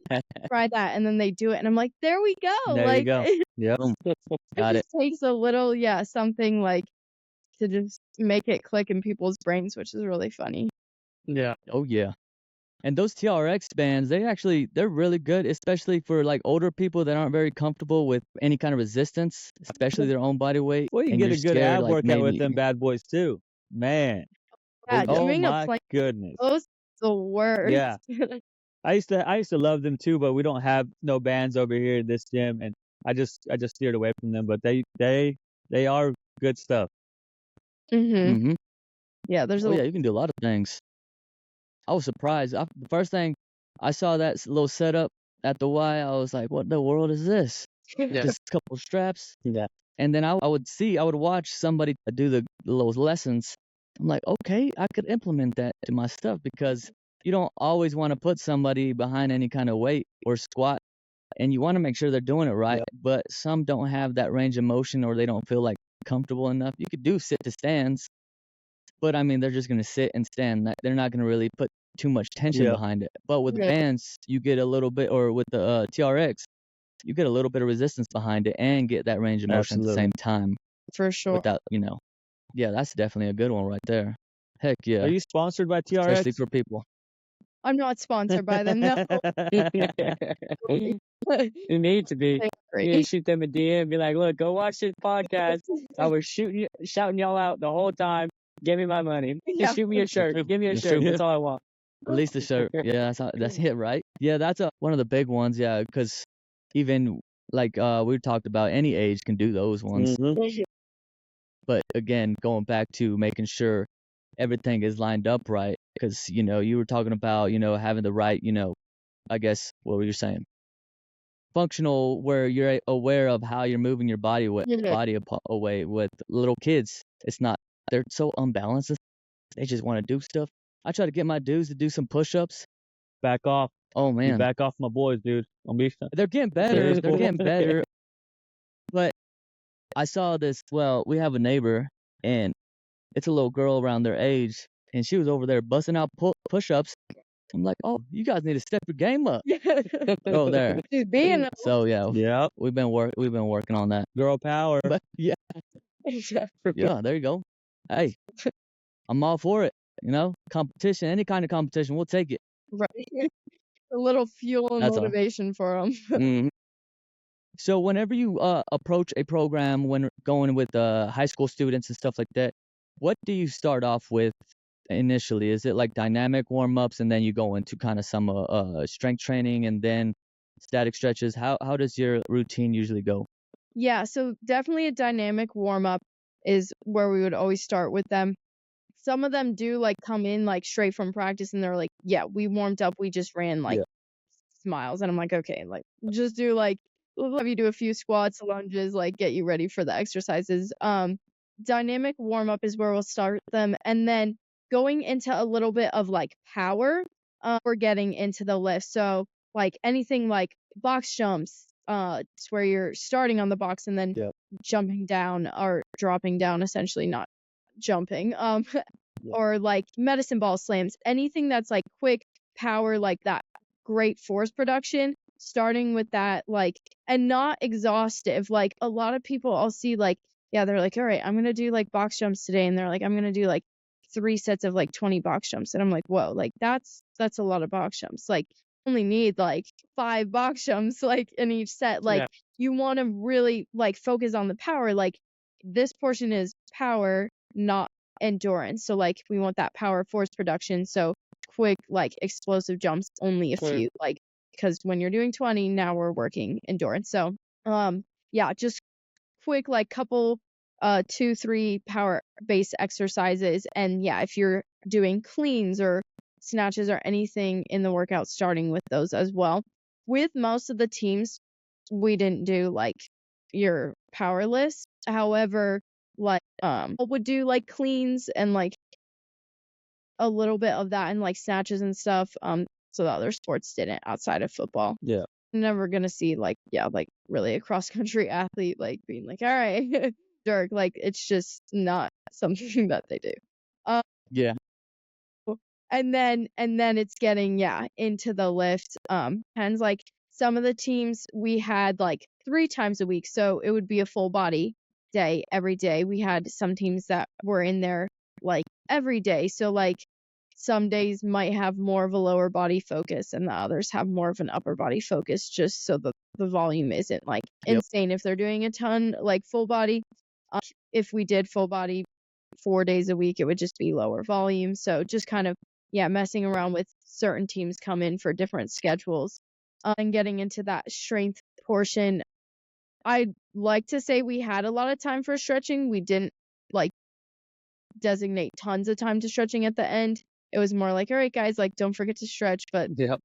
try that, and then they do it, and I'm like, there we go. There like you go. Yep. it just takes a little something like to just make it click in people's brains, which is really funny. Yeah. Oh yeah. And those TRX bands, they're really good, especially for like older people that aren't very comfortable with any kind of resistance, especially their own body weight. Well, you And get you're a good scared, ab like workout with maybe, them bad boys too. Man, Yeah, yeah, oh doing a my plank goodness. post is the worst. Yeah. I used to love them too, but we don't have no bands over here at this gym, and I just steered away from them. But they are good stuff. Mhm. hmm Yeah, there's oh a yeah, you can do a lot of things. I was surprised. The first thing I saw that little setup at the Y, I was like, what the world is this? Yeah. Just a couple straps. Yeah. And then I would watch somebody do the those lessons. I'm like, okay, I could implement that to my stuff because you don't always want to put somebody behind any kind of weight or squat, and you want to make sure they're doing it right. Yep. But some don't have that range of motion or they don't feel like comfortable enough. You could do sit to stands, but I mean, they're just gonna sit and stand. They're not gonna really put too much tension Yep. behind it. But with Yeah. bands, you get a little bit, or with the TRX, you get a little bit of resistance behind it and get that range of motion at the Absolutely. same time for sure. without, yeah, that's definitely a good one right there. Heck yeah, Are you sponsored by especially TRX? for people. I'm not sponsored by them, no. You need to be. They're You need to great. shoot them a DM, be like, look, go watch this podcast. I was shouting y'all out the whole time. Give me my money. Yeah. Just shoot me a shirt. Give me a That's shirt. true. That's all I want. At least the shirt. Yeah, that's it, right? Yeah, that's one of the big ones. Yeah, because even like we talked about, any age can do those ones. Mhm. But again, going back to making sure everything is lined up right, because you were talking about having the right I guess what were you saying? Functional, where you're aware of how you're moving your Yeah. body away. With little kids, it's not. They're so unbalanced. They just want to do stuff. I try to get my dudes to do some push-ups. Back off. Oh You man, back off my boys, dude. Don't be they're getting better. They're cool. getting better. But I saw this. Well, we have a neighbor, and it's a little girl around their age, and she was over there busting out push-ups. I'm like, oh, you guys need to step your game up. Oh, there. She's being So yeah, Yep. we've been working on that. Girl power. But yeah, yeah, there you go. Hey, I'm all for it. Competition, any kind of competition, we'll take it. right. A little fuel and That's all. motivation for them. Mhm. So whenever you approach a program when going with high school students and stuff like that, what do you start off with initially? Is it like dynamic warm-ups and then you go into kind of some strength training and then static stretches? How does your routine usually go? Yeah, so definitely a dynamic warm up is where we would always start with them. Some of them do like come in like straight from practice and they're like, yeah, we warmed up, we just ran like Yeah. miles. And I'm like, okay, like just do like we'll have you do a few squats, lunges, like get you ready for the exercises. Dynamic warm up is where we'll start them, and then going into a little bit of like power, we're getting into the lift. So like anything like box jumps, it's where you're starting on the box and then Yep. jumping down or dropping down, essentially not jumping. Yeah. Or like medicine ball slams, anything that's like quick power, like that great force production, starting with that, like, and not exhaustive. Like a lot of people I'll see, like, yeah, they're like, all right, I'm gonna do like box jumps today, and they're like, I'm gonna do like 3 sets of like 20 box jumps, and I'm like, whoa, like that's a lot of box jumps. Like only need like 5 box jumps like in each set. Like Yeah. you want to really like focus on the power. Like this portion is power, not endurance. So like we want that power force production. So quick like explosive jumps, only a Sure. few, like, because when you're doing 20, now we're working endurance. So yeah, just quick like couple 2-3 power based exercises. And yeah, if you're doing cleans or snatches or anything in the workout, starting with those as well. With most of the teams, we didn't do like your power list. However, like would do like cleans and like a little bit of that and like snatches and stuff. So the other sports didn't outside of football. Yeah. Never gonna see like, yeah, like really a cross country athlete like being like, all right, Dirk, like it's just not something that they do. Yeah. And then it's getting, yeah, into the lift. Depends, like some of the teams we had like 3 times a week, so it would be a full body. day every day. We had some teams that were in there like every day. So like some days might have more of a lower body focus and the others have more of an upper body focus, just so the volume isn't like insane if they're doing a ton like full body. If we did full body 4 days a week, it would just be lower volume. So just kind of messing around with certain teams come in for different schedules. And getting into that strength portion, I'd like to say we had a lot of time for stretching. We didn't like designate tons of time to stretching at the end. It was more like, all right, guys, like don't forget to stretch. But Yep.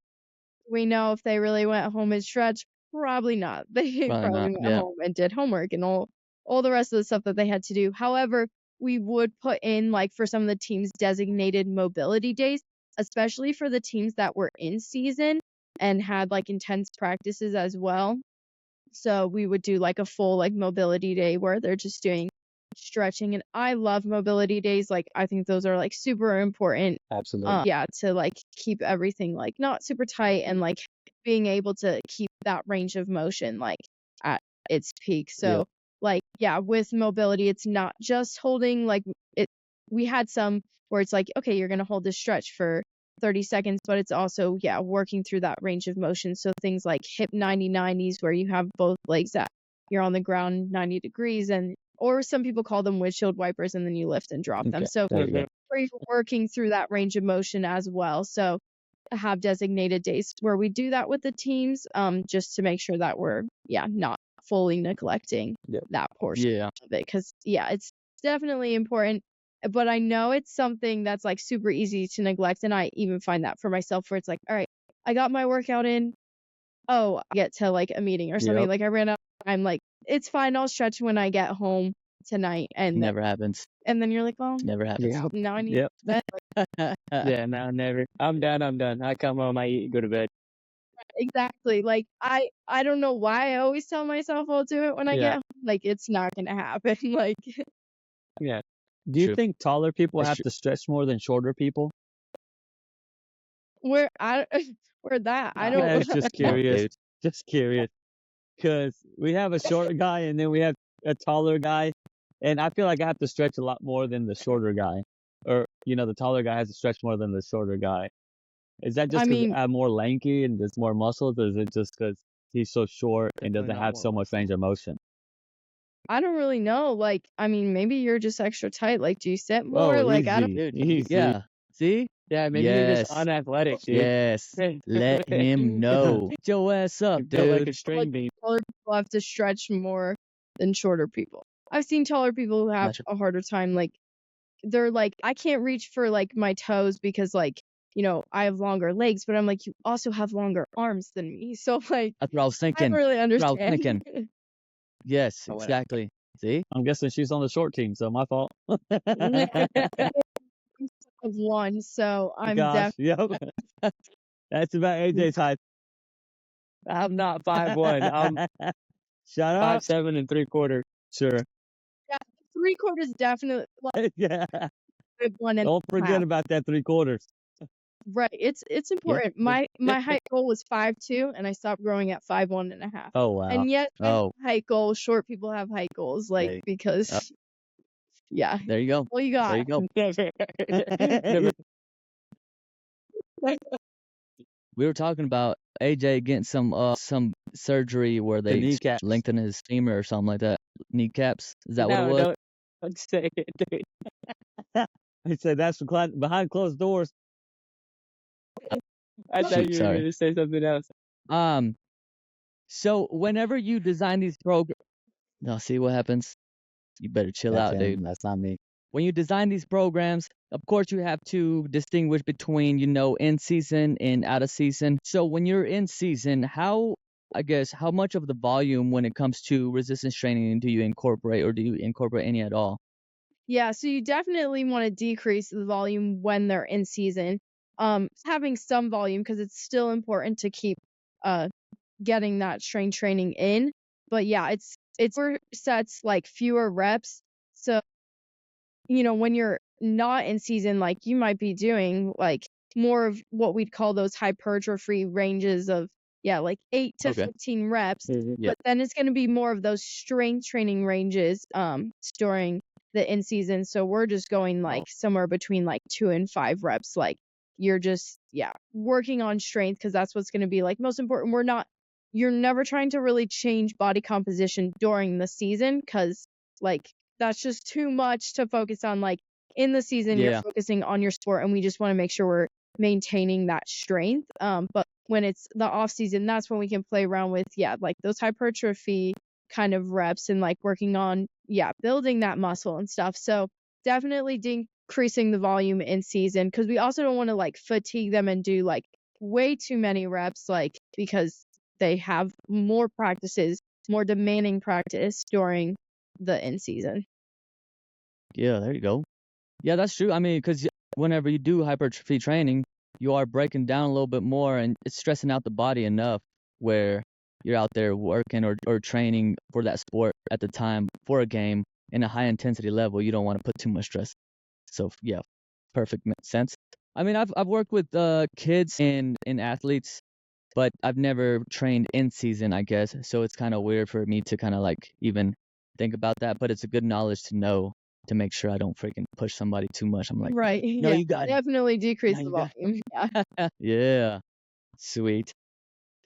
we know if they really went home and stretched, probably not. They probably went home and did homework and all the rest of the stuff that they had to do. However, we would put in like for some of the teams designated mobility days, especially for the teams that were in season and had like intense practices as well. So we would do like a full like mobility day where they're just doing stretching. And I love mobility days. Like I think those are like super important. Absolutely. To like keep everything like not super tight and like being able to keep that range of motion like at its peak. So like with mobility, it's not just holding like it. We had some where it's like, okay, you're gonna hold this stretch for 30 seconds, but it's also working through that range of motion. So things like hip 90-90s where you have both legs that you're on the ground 90 degrees, and or some people call them windshield wipers, and then you lift and drop them. So we're working through that range of motion as well. So I have designated days where we do that with the teams, just to make sure that we're not fully neglecting that portion of it, because it's definitely important. But I know it's something that's like super easy to neglect, and I even find that for myself where it's like, all right, I got my workout in. Oh, I get to like a meeting or something. Like I ran out. I'm like, it's fine. I'll stretch when I get home tonight. And Never happens. And then you're like, well, Never happens. now I need to bed. No, never. I'm done. I come home, I eat, go to bed. Exactly. Like I don't know why I always tell myself I'll do it when I get home. Like it's not gonna happen. Like Do you think taller people have to stretch more than shorter people? where that I don't. I was just curious. Just curious, because we have a short guy and then we have a taller guy, and I feel like I have to stretch a lot more than the shorter guy, or the taller guy has to stretch more than the shorter guy. Is that just because I'm more lanky and there's more muscles, or is it just because he's so short and doesn't have so much range of motion? I don't really know. Like, I mean, maybe you're just extra tight. Like, do you sit more? Like, I don't. Easy. Yeah. See? Yeah, maybe you're just unathletic, dude. Yes. Let him know. Get your ass up, dude. Built like a string bean. Taller people have to stretch more than shorter people. I've seen taller people who have a harder time. Like, they're like, I can't reach for like my toes because like, I have longer legs, but I'm like, you also have longer arms than me. So like, that's what I was thinking. I don't really understand. That's what I was thinking. Yes, exactly. See? I'm guessing she's on the short team, so my fault. Of one, so I'm definitely. Yep. That's about AJ's height. I'm not 5'1". I'm Shut up. 5'7" and 3/4. Sure. Yeah, 3/4 definitely. Like, Don't forget about that 3/4. Right, it's important. My height goal was 5'2", and I stopped growing at 5'1.5". Oh wow. And yet, height goals. Short people have height goals, like because. Yeah. There you go. Well, you got. There you go. We were talking about AJ getting some surgery where they lengthen his femur or something like that. Kneecaps? Is that what it was? Don't say it, dude. He said that's behind closed doors. I thought you were going to say something else. So whenever you design these programs, now see what happens. You better chill out, dude. That's not me. When you design these programs, of course, you have to distinguish between, in season and out of season. So when you're in season, how much of the volume when it comes to resistance training do you incorporate, or do you incorporate any at all? Yeah, so you definitely want to decrease the volume when they're in season. Having some volume because it's still important to keep getting that strength training in. But yeah, it's for sets like fewer reps. So when you're not in season, like you might be doing like more of what we'd call those hypertrophy ranges of like 8 to Okay. 15 reps. Mhm. Yeah. But then it's going to be more of those strength training ranges during the in season. So we're just going like somewhere between like 2 and 5 reps. Like you're just working on strength because that's what's going to be like most important. You're never trying to really change body composition during the season because like that's just too much to focus on. Like in the season, you're Yeah. focusing on your sport, and we just want to make sure we're maintaining that strength. But when it's the off season, that's when we can play around with like those hypertrophy kind of reps and like working on building that muscle and stuff. So definitely decreasing the volume in season because we also don't want to like fatigue them and do like way too many reps, like because they have more practices, more demanding practice during the in season. Yeah, there you go. Yeah, that's true. I mean, because whenever you do hypertrophy training, you are breaking down a little bit more and it's stressing out the body enough where you're out there working or training for that sport at the time for a game in a high intensity level. You don't want to put too much stress. So yeah, perfect sense. I mean, I've worked with kids and athletes, but I've never trained in season, I guess. So it's kind of weird for me to kind of like even think about that. But it's a good knowledge to know to make sure I don't freaking push somebody too much. I'm like, Right. no, you got it. Definitely decrease No, the you got volume. Yeah. it. Yeah, sweet.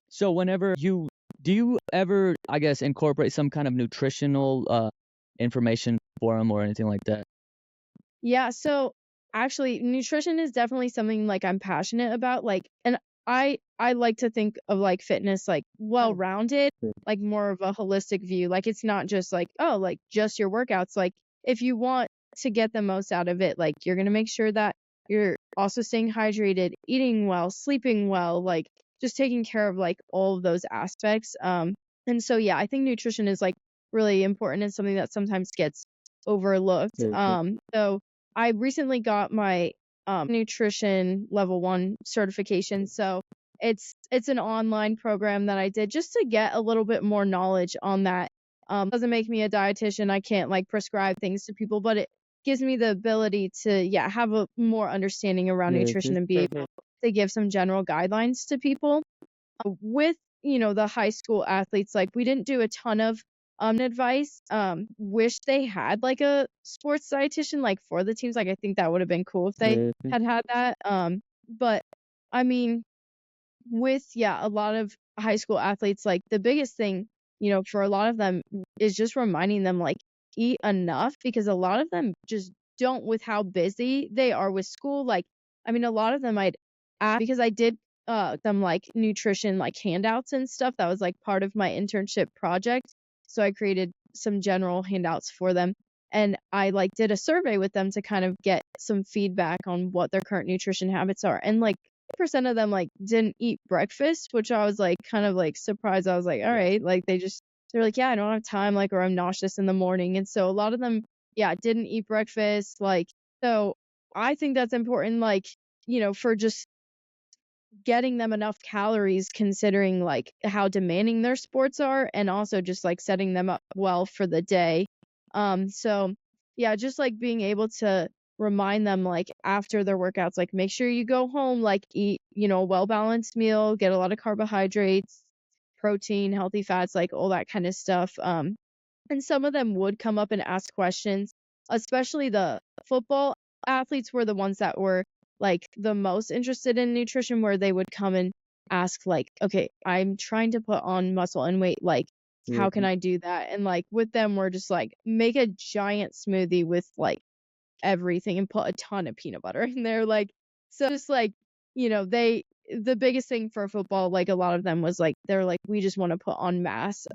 So whenever do you ever, I guess, incorporate some kind of nutritional information for them or anything like that? Yeah, so actually nutrition is definitely something like I'm passionate about, like, and I like to think of like fitness like well-rounded, Sure. like more of a holistic view. Like it's not just like, oh, like just your workouts. Like if you want to get the most out of it, like you're going to make sure that you're also staying hydrated, eating well, sleeping well, like just taking care of like all of those aspects. And so I think nutrition is like really important and something that sometimes gets overlooked. So I recently got my nutrition level 1 certification. So it's an online program that I did just to get a little bit more knowledge on that. Doesn't make me a dietitian. I can't like prescribe things to people, but it gives me the ability to have a more understanding around nutrition and be able to give some general guidelines to people. With the high school athletes, like we didn't do a ton of advice. Wish they had like a sports dietitian like for the teams. Like I think that would have been cool if they had that. But I mean, with a lot of high school athletes, like the biggest thing for a lot of them is just reminding them like eat enough, because a lot of them just don't, with how busy they are with school. Like I mean, a lot of them I'd ask, because I did them like nutrition like handouts and stuff. That was like part of my internship project. So I created some general handouts for them, and I like did a survey with them to kind of get some feedback on what their current nutrition habits are. And like percent of them like didn't eat breakfast, which I was like kind of like surprised. I was like, all right, like they're like, I don't have time, like, or I'm nauseous in the morning. And so a lot of them didn't eat breakfast. Like, so I think that's important, like, for just getting them enough calories, considering like how demanding their sports are, and also just like setting them up well for the day. So just like being able to remind them like after their workouts, like make sure you go home, like eat, a well-balanced meal, get a lot of carbohydrates, protein, healthy fats, like all that kind of stuff. And some of them would come up and ask questions, especially the football athletes were the ones that were like the most interested in nutrition, where they would come and ask like, okay, I'm trying to put on muscle and weight, like how can I do that? And like with them, we're just like, make a giant smoothie with like everything and put a ton of peanut butter in there. Like, so just like, the biggest thing for football, like a lot of them was like, they're like, we just want to put on mass.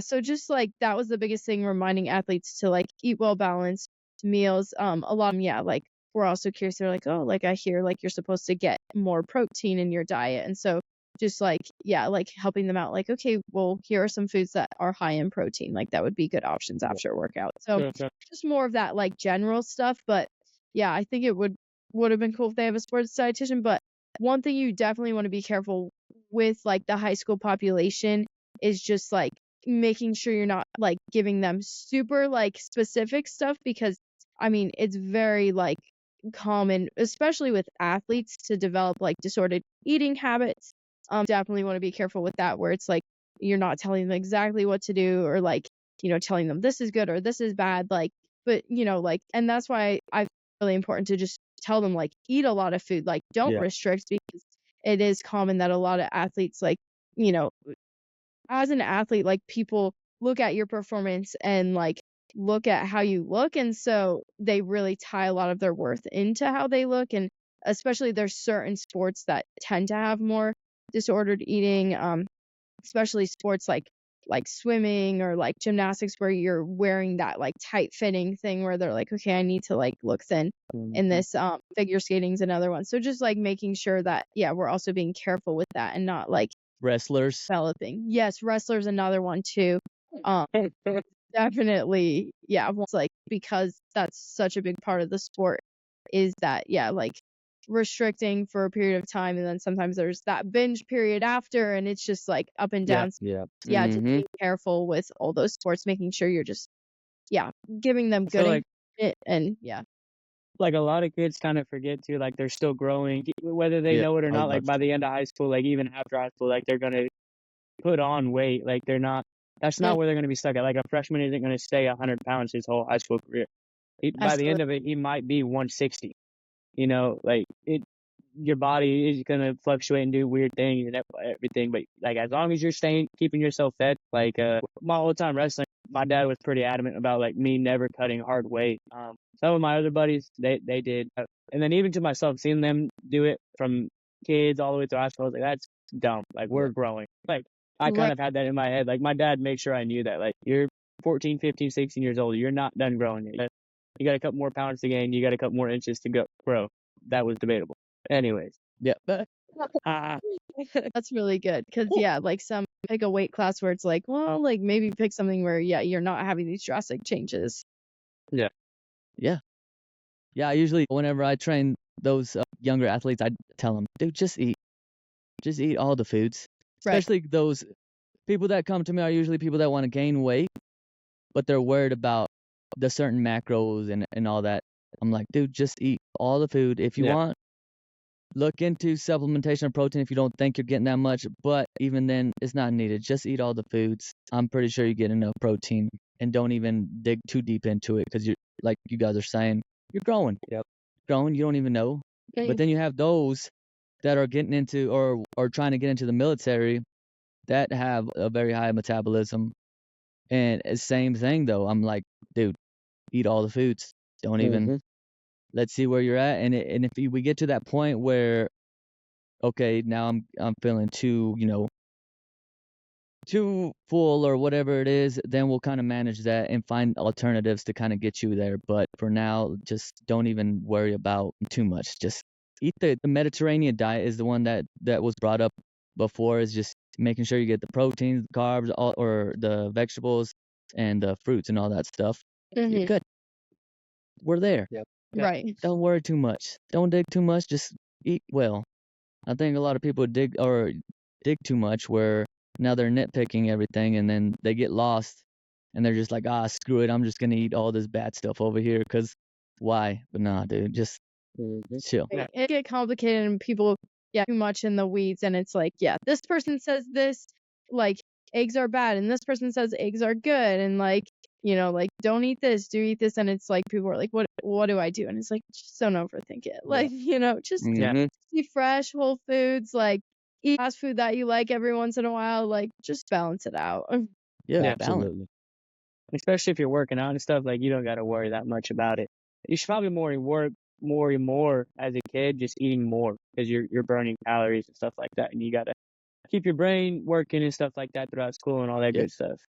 So just like that was the biggest thing, reminding athletes to like eat well balanced meals. A lot of them, like we're also curious. They're like, oh, like I hear like you're supposed to get more protein in your diet. And so just like, like helping them out, like, okay, well, here are some foods that are high in protein. Like that would be good options after a workout. So just more of that like general stuff. But I think it would have been cool if they have a sports dietitian. But one thing you definitely want to be careful with like the high school population is just like making sure you're not like giving them super like specific stuff, because I mean it's very like common, especially with athletes, to develop like disordered eating habits definitely want to be careful with that, where it's like you're not telling them exactly what to do, or like, telling them this is good or this is bad, like, but like, and that's why I feel really important to just tell them, like, eat a lot of food, like, don't Yeah. restrict, because it is common that a lot of athletes, like, you know, as an athlete, like, people look at your performance and like look at how you look, and so they really tie a lot of their worth into how they look, and especially there's certain sports that tend to have more disordered eating, especially sports like swimming or like gymnastics, where you're wearing that like tight fitting thing where they're like, okay, I need to like look thin in this. Figure skating's another one, so just like making sure that, yeah, we're also being careful with that and not like Wrestlers. developing. Yes, wrestlers another one too. um Definitely, yeah, it's like, because that's such a big part of the sport, is that, yeah, like restricting for a period of time, and then sometimes there's that binge period after, and it's just like up and Yeah. down. Yeah. Yeah, just Mhm. being careful with all those sports, making sure you're just, yeah, giving them So good like engagement, and yeah. like a lot of kids kind of forget too, like they're still growing, whether they Yeah, know it or I was not. about Like to by say. the end of high school, like even after high school, like they're gonna put on weight. Like they're not. That's not where they're gonna be stuck at. Like a freshman isn't gonna stay 100 pounds his whole high school career. By the end Absolutely. of it, he might be 160. Like your body is gonna fluctuate and do weird things and everything. But like as long as you're keeping yourself fed, like my whole time wrestling, my dad was pretty adamant about like me never cutting hard weight. Some of my other buddies, they did, and then even to myself, seeing them do it from kids all the way through high school, I was like, that's dumb. Like we're Yeah. growing. Like I kind Right. of had that in my head. Like my dad made sure I knew that. Like you're 14, 15, 16 years old. You're not done growing yet. You got a couple more pounds to gain. You got a couple more inches to grow. That was debatable. Anyways, Yeah. ah, That's really good, because yeah, like some pick a weight class where it's like, well, like maybe pick something where, yeah, you're not having these drastic changes. Yeah. Yeah, I usually, whenever I train those younger athletes, I tell them, dude, just eat all the foods. Right. Especially those people that come to me are usually people that want to gain weight, but they're worried about the certain macros and all that. I'm like, dude, just eat all the food. If you yeah, want, look into supplementation of protein if you don't think you're getting that much, but even then, it's not needed. Just eat all the foods. I'm pretty sure you get enough protein, and don't even dig too deep into it, because you're, like you guys are saying, you're growing. Yep. Growing, you don't even know. But then you have those that are getting into or trying to get into the military that have a very high metabolism. And it's same thing though. I'm like, dude, eat all the foods. Don't even. Mhm. Let's see where you're at. And if we get to that point where, okay, now I'm feeling too full or whatever it is, then we'll kind of manage that and find alternatives to kind of get you there. But for now, just don't even worry about too much. Just eat the Mediterranean diet is the one that was brought up before, is just making sure you get the proteins, the carbs, or the vegetables and the fruits and all that stuff. You're Hmm. good. We're there. Yep. yeah. Right. Don't worry too much. Don't dig too much. Just eat well. I think a lot of people dig too much, where now they're nitpicking everything, and then they get lost and they're just like, screw it, I'm just gonna eat all this bad stuff over here, because why? But nah, dude, just Mhm. chill. Yeah. It get complicated, and people get too much in the weeds, and it's like, yeah, this person says this, like eggs are bad, and this person says eggs are good, and like, like don't eat this, do eat this, and it's like people are like, what do I do? And it's like, just don't overthink it. Like, just Yeah. Mm-hmm. eat fresh, whole foods, like eat fast food that you like every once in a while, like just balance it out. Yeah, Yeah. balance. Absolutely. Especially if you're working out and stuff, like you don't got to worry that much about it. You should probably more as a kid, just eating more because you're burning calories and stuff like that, and you gotta keep your brain working and stuff like that throughout school and all that Yeah. good stuff.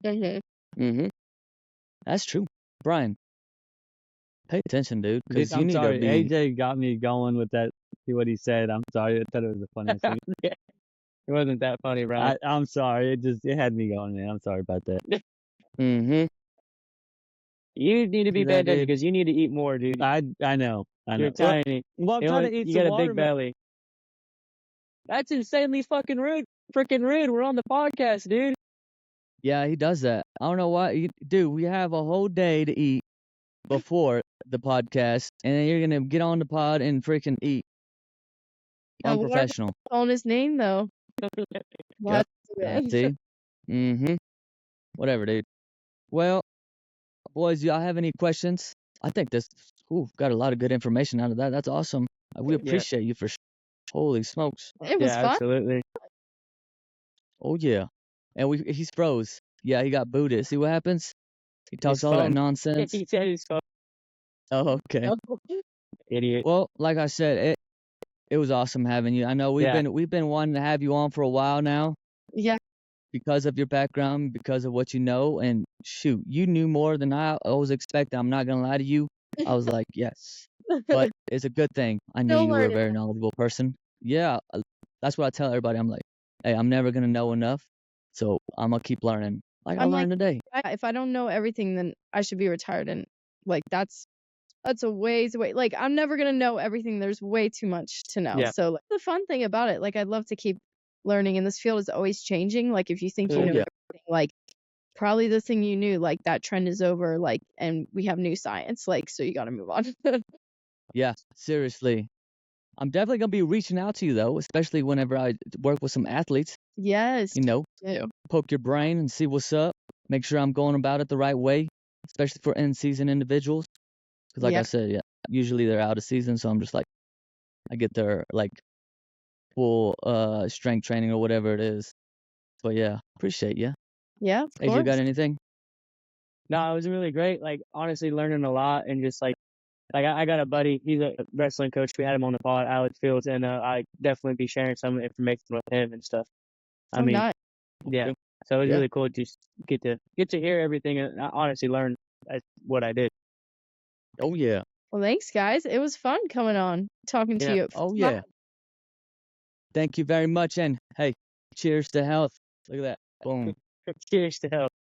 Mhm. Mm-hmm. That's true. Brian, pay attention, dude, Dude, because you I'm need to sorry. be. AJ got me going with that. See what he said. I'm sorry. I thought it was the funniest thing. Yeah. It wasn't that funny, Brian. I'm sorry. It had me going, man. I'm sorry about that. Mm-hmm. You need to See be paying that, attention dude? because you need to eat more, dude. I know. I You're know. Well, tiny. I'm trying to eat You some got a big watermelon. belly. That's insanely fucking rude. Freaking rude. We're on the podcast, dude. Yeah, he does that. I don't know why. Dude, we have a whole day to eat before the podcast, and then you're gonna get on the pod and freaking eat. What Unprofessional. calling his name though? Yep. That's See? Mm-hmm. Whatever, dude. Well, boys, do y'all have any questions? I think this got a lot of good information out of that. That's awesome. We Yeah, appreciate you for holy smokes. it was yeah, fun. absolutely. Oh yeah. And he's froze. Yeah, he got booted. See what happens? He talks His all that phone. nonsense. He said his phone. Oh, okay. Idiot. Well, like I said, it was awesome having you. I know Yeah, we've been wanting to have you on for a while now Yeah. because of your background, because of what you know, and shoot, you knew more than I was expecting. I'm not gonna lie to you. I was like, yes. But it's a good thing. I knew Still you were a learning. very knowledgeable person. Yeah, that's what I tell everybody. I'm like, hey, I'm never gonna know enough, so I'm gonna keep learning. Like I I'm like, learned today. if I don't know everything, then I should be retired. And like, that's a ways away. Like, I'm never gonna know everything. There's way too much to know. yeah. So, like, the fun thing about it, like, I'd love to keep learning. And this field is always changing. Like, if you think you Oh know yeah, everything, like, probably the thing you knew, like, that trend is over. Like, and we have new science. Like, so you got to move on. yeah. Seriously, I'm definitely gonna be reaching out to you though, especially whenever I work with some athletes. Yes. You know, Too. poke your brain and see what's up. Make sure I'm going about it the right way, especially for end season individuals. Because like Yeah. I said, yeah, usually they're out of season, so I'm just like I get their like full strength training or whatever it is. But yeah, appreciate you. Yeah. Of AJ, got course. anything? No, it was really great. Like honestly, learning a lot and just like I got a buddy. He's a wrestling coach. We had him on the pod, Alex Fields, and I definitely be sharing some information with him and stuff. I Oh, mean, nice. yeah. Okay. So it was Yeah. really cool to just get to hear everything and honestly learn what I did. Oh yeah. Well, thanks, guys. It was fun coming on, talking to Yeah. you. Oh yeah. Thank you very much, and hey, cheers to health. Look at that. Boom. Cheers to help.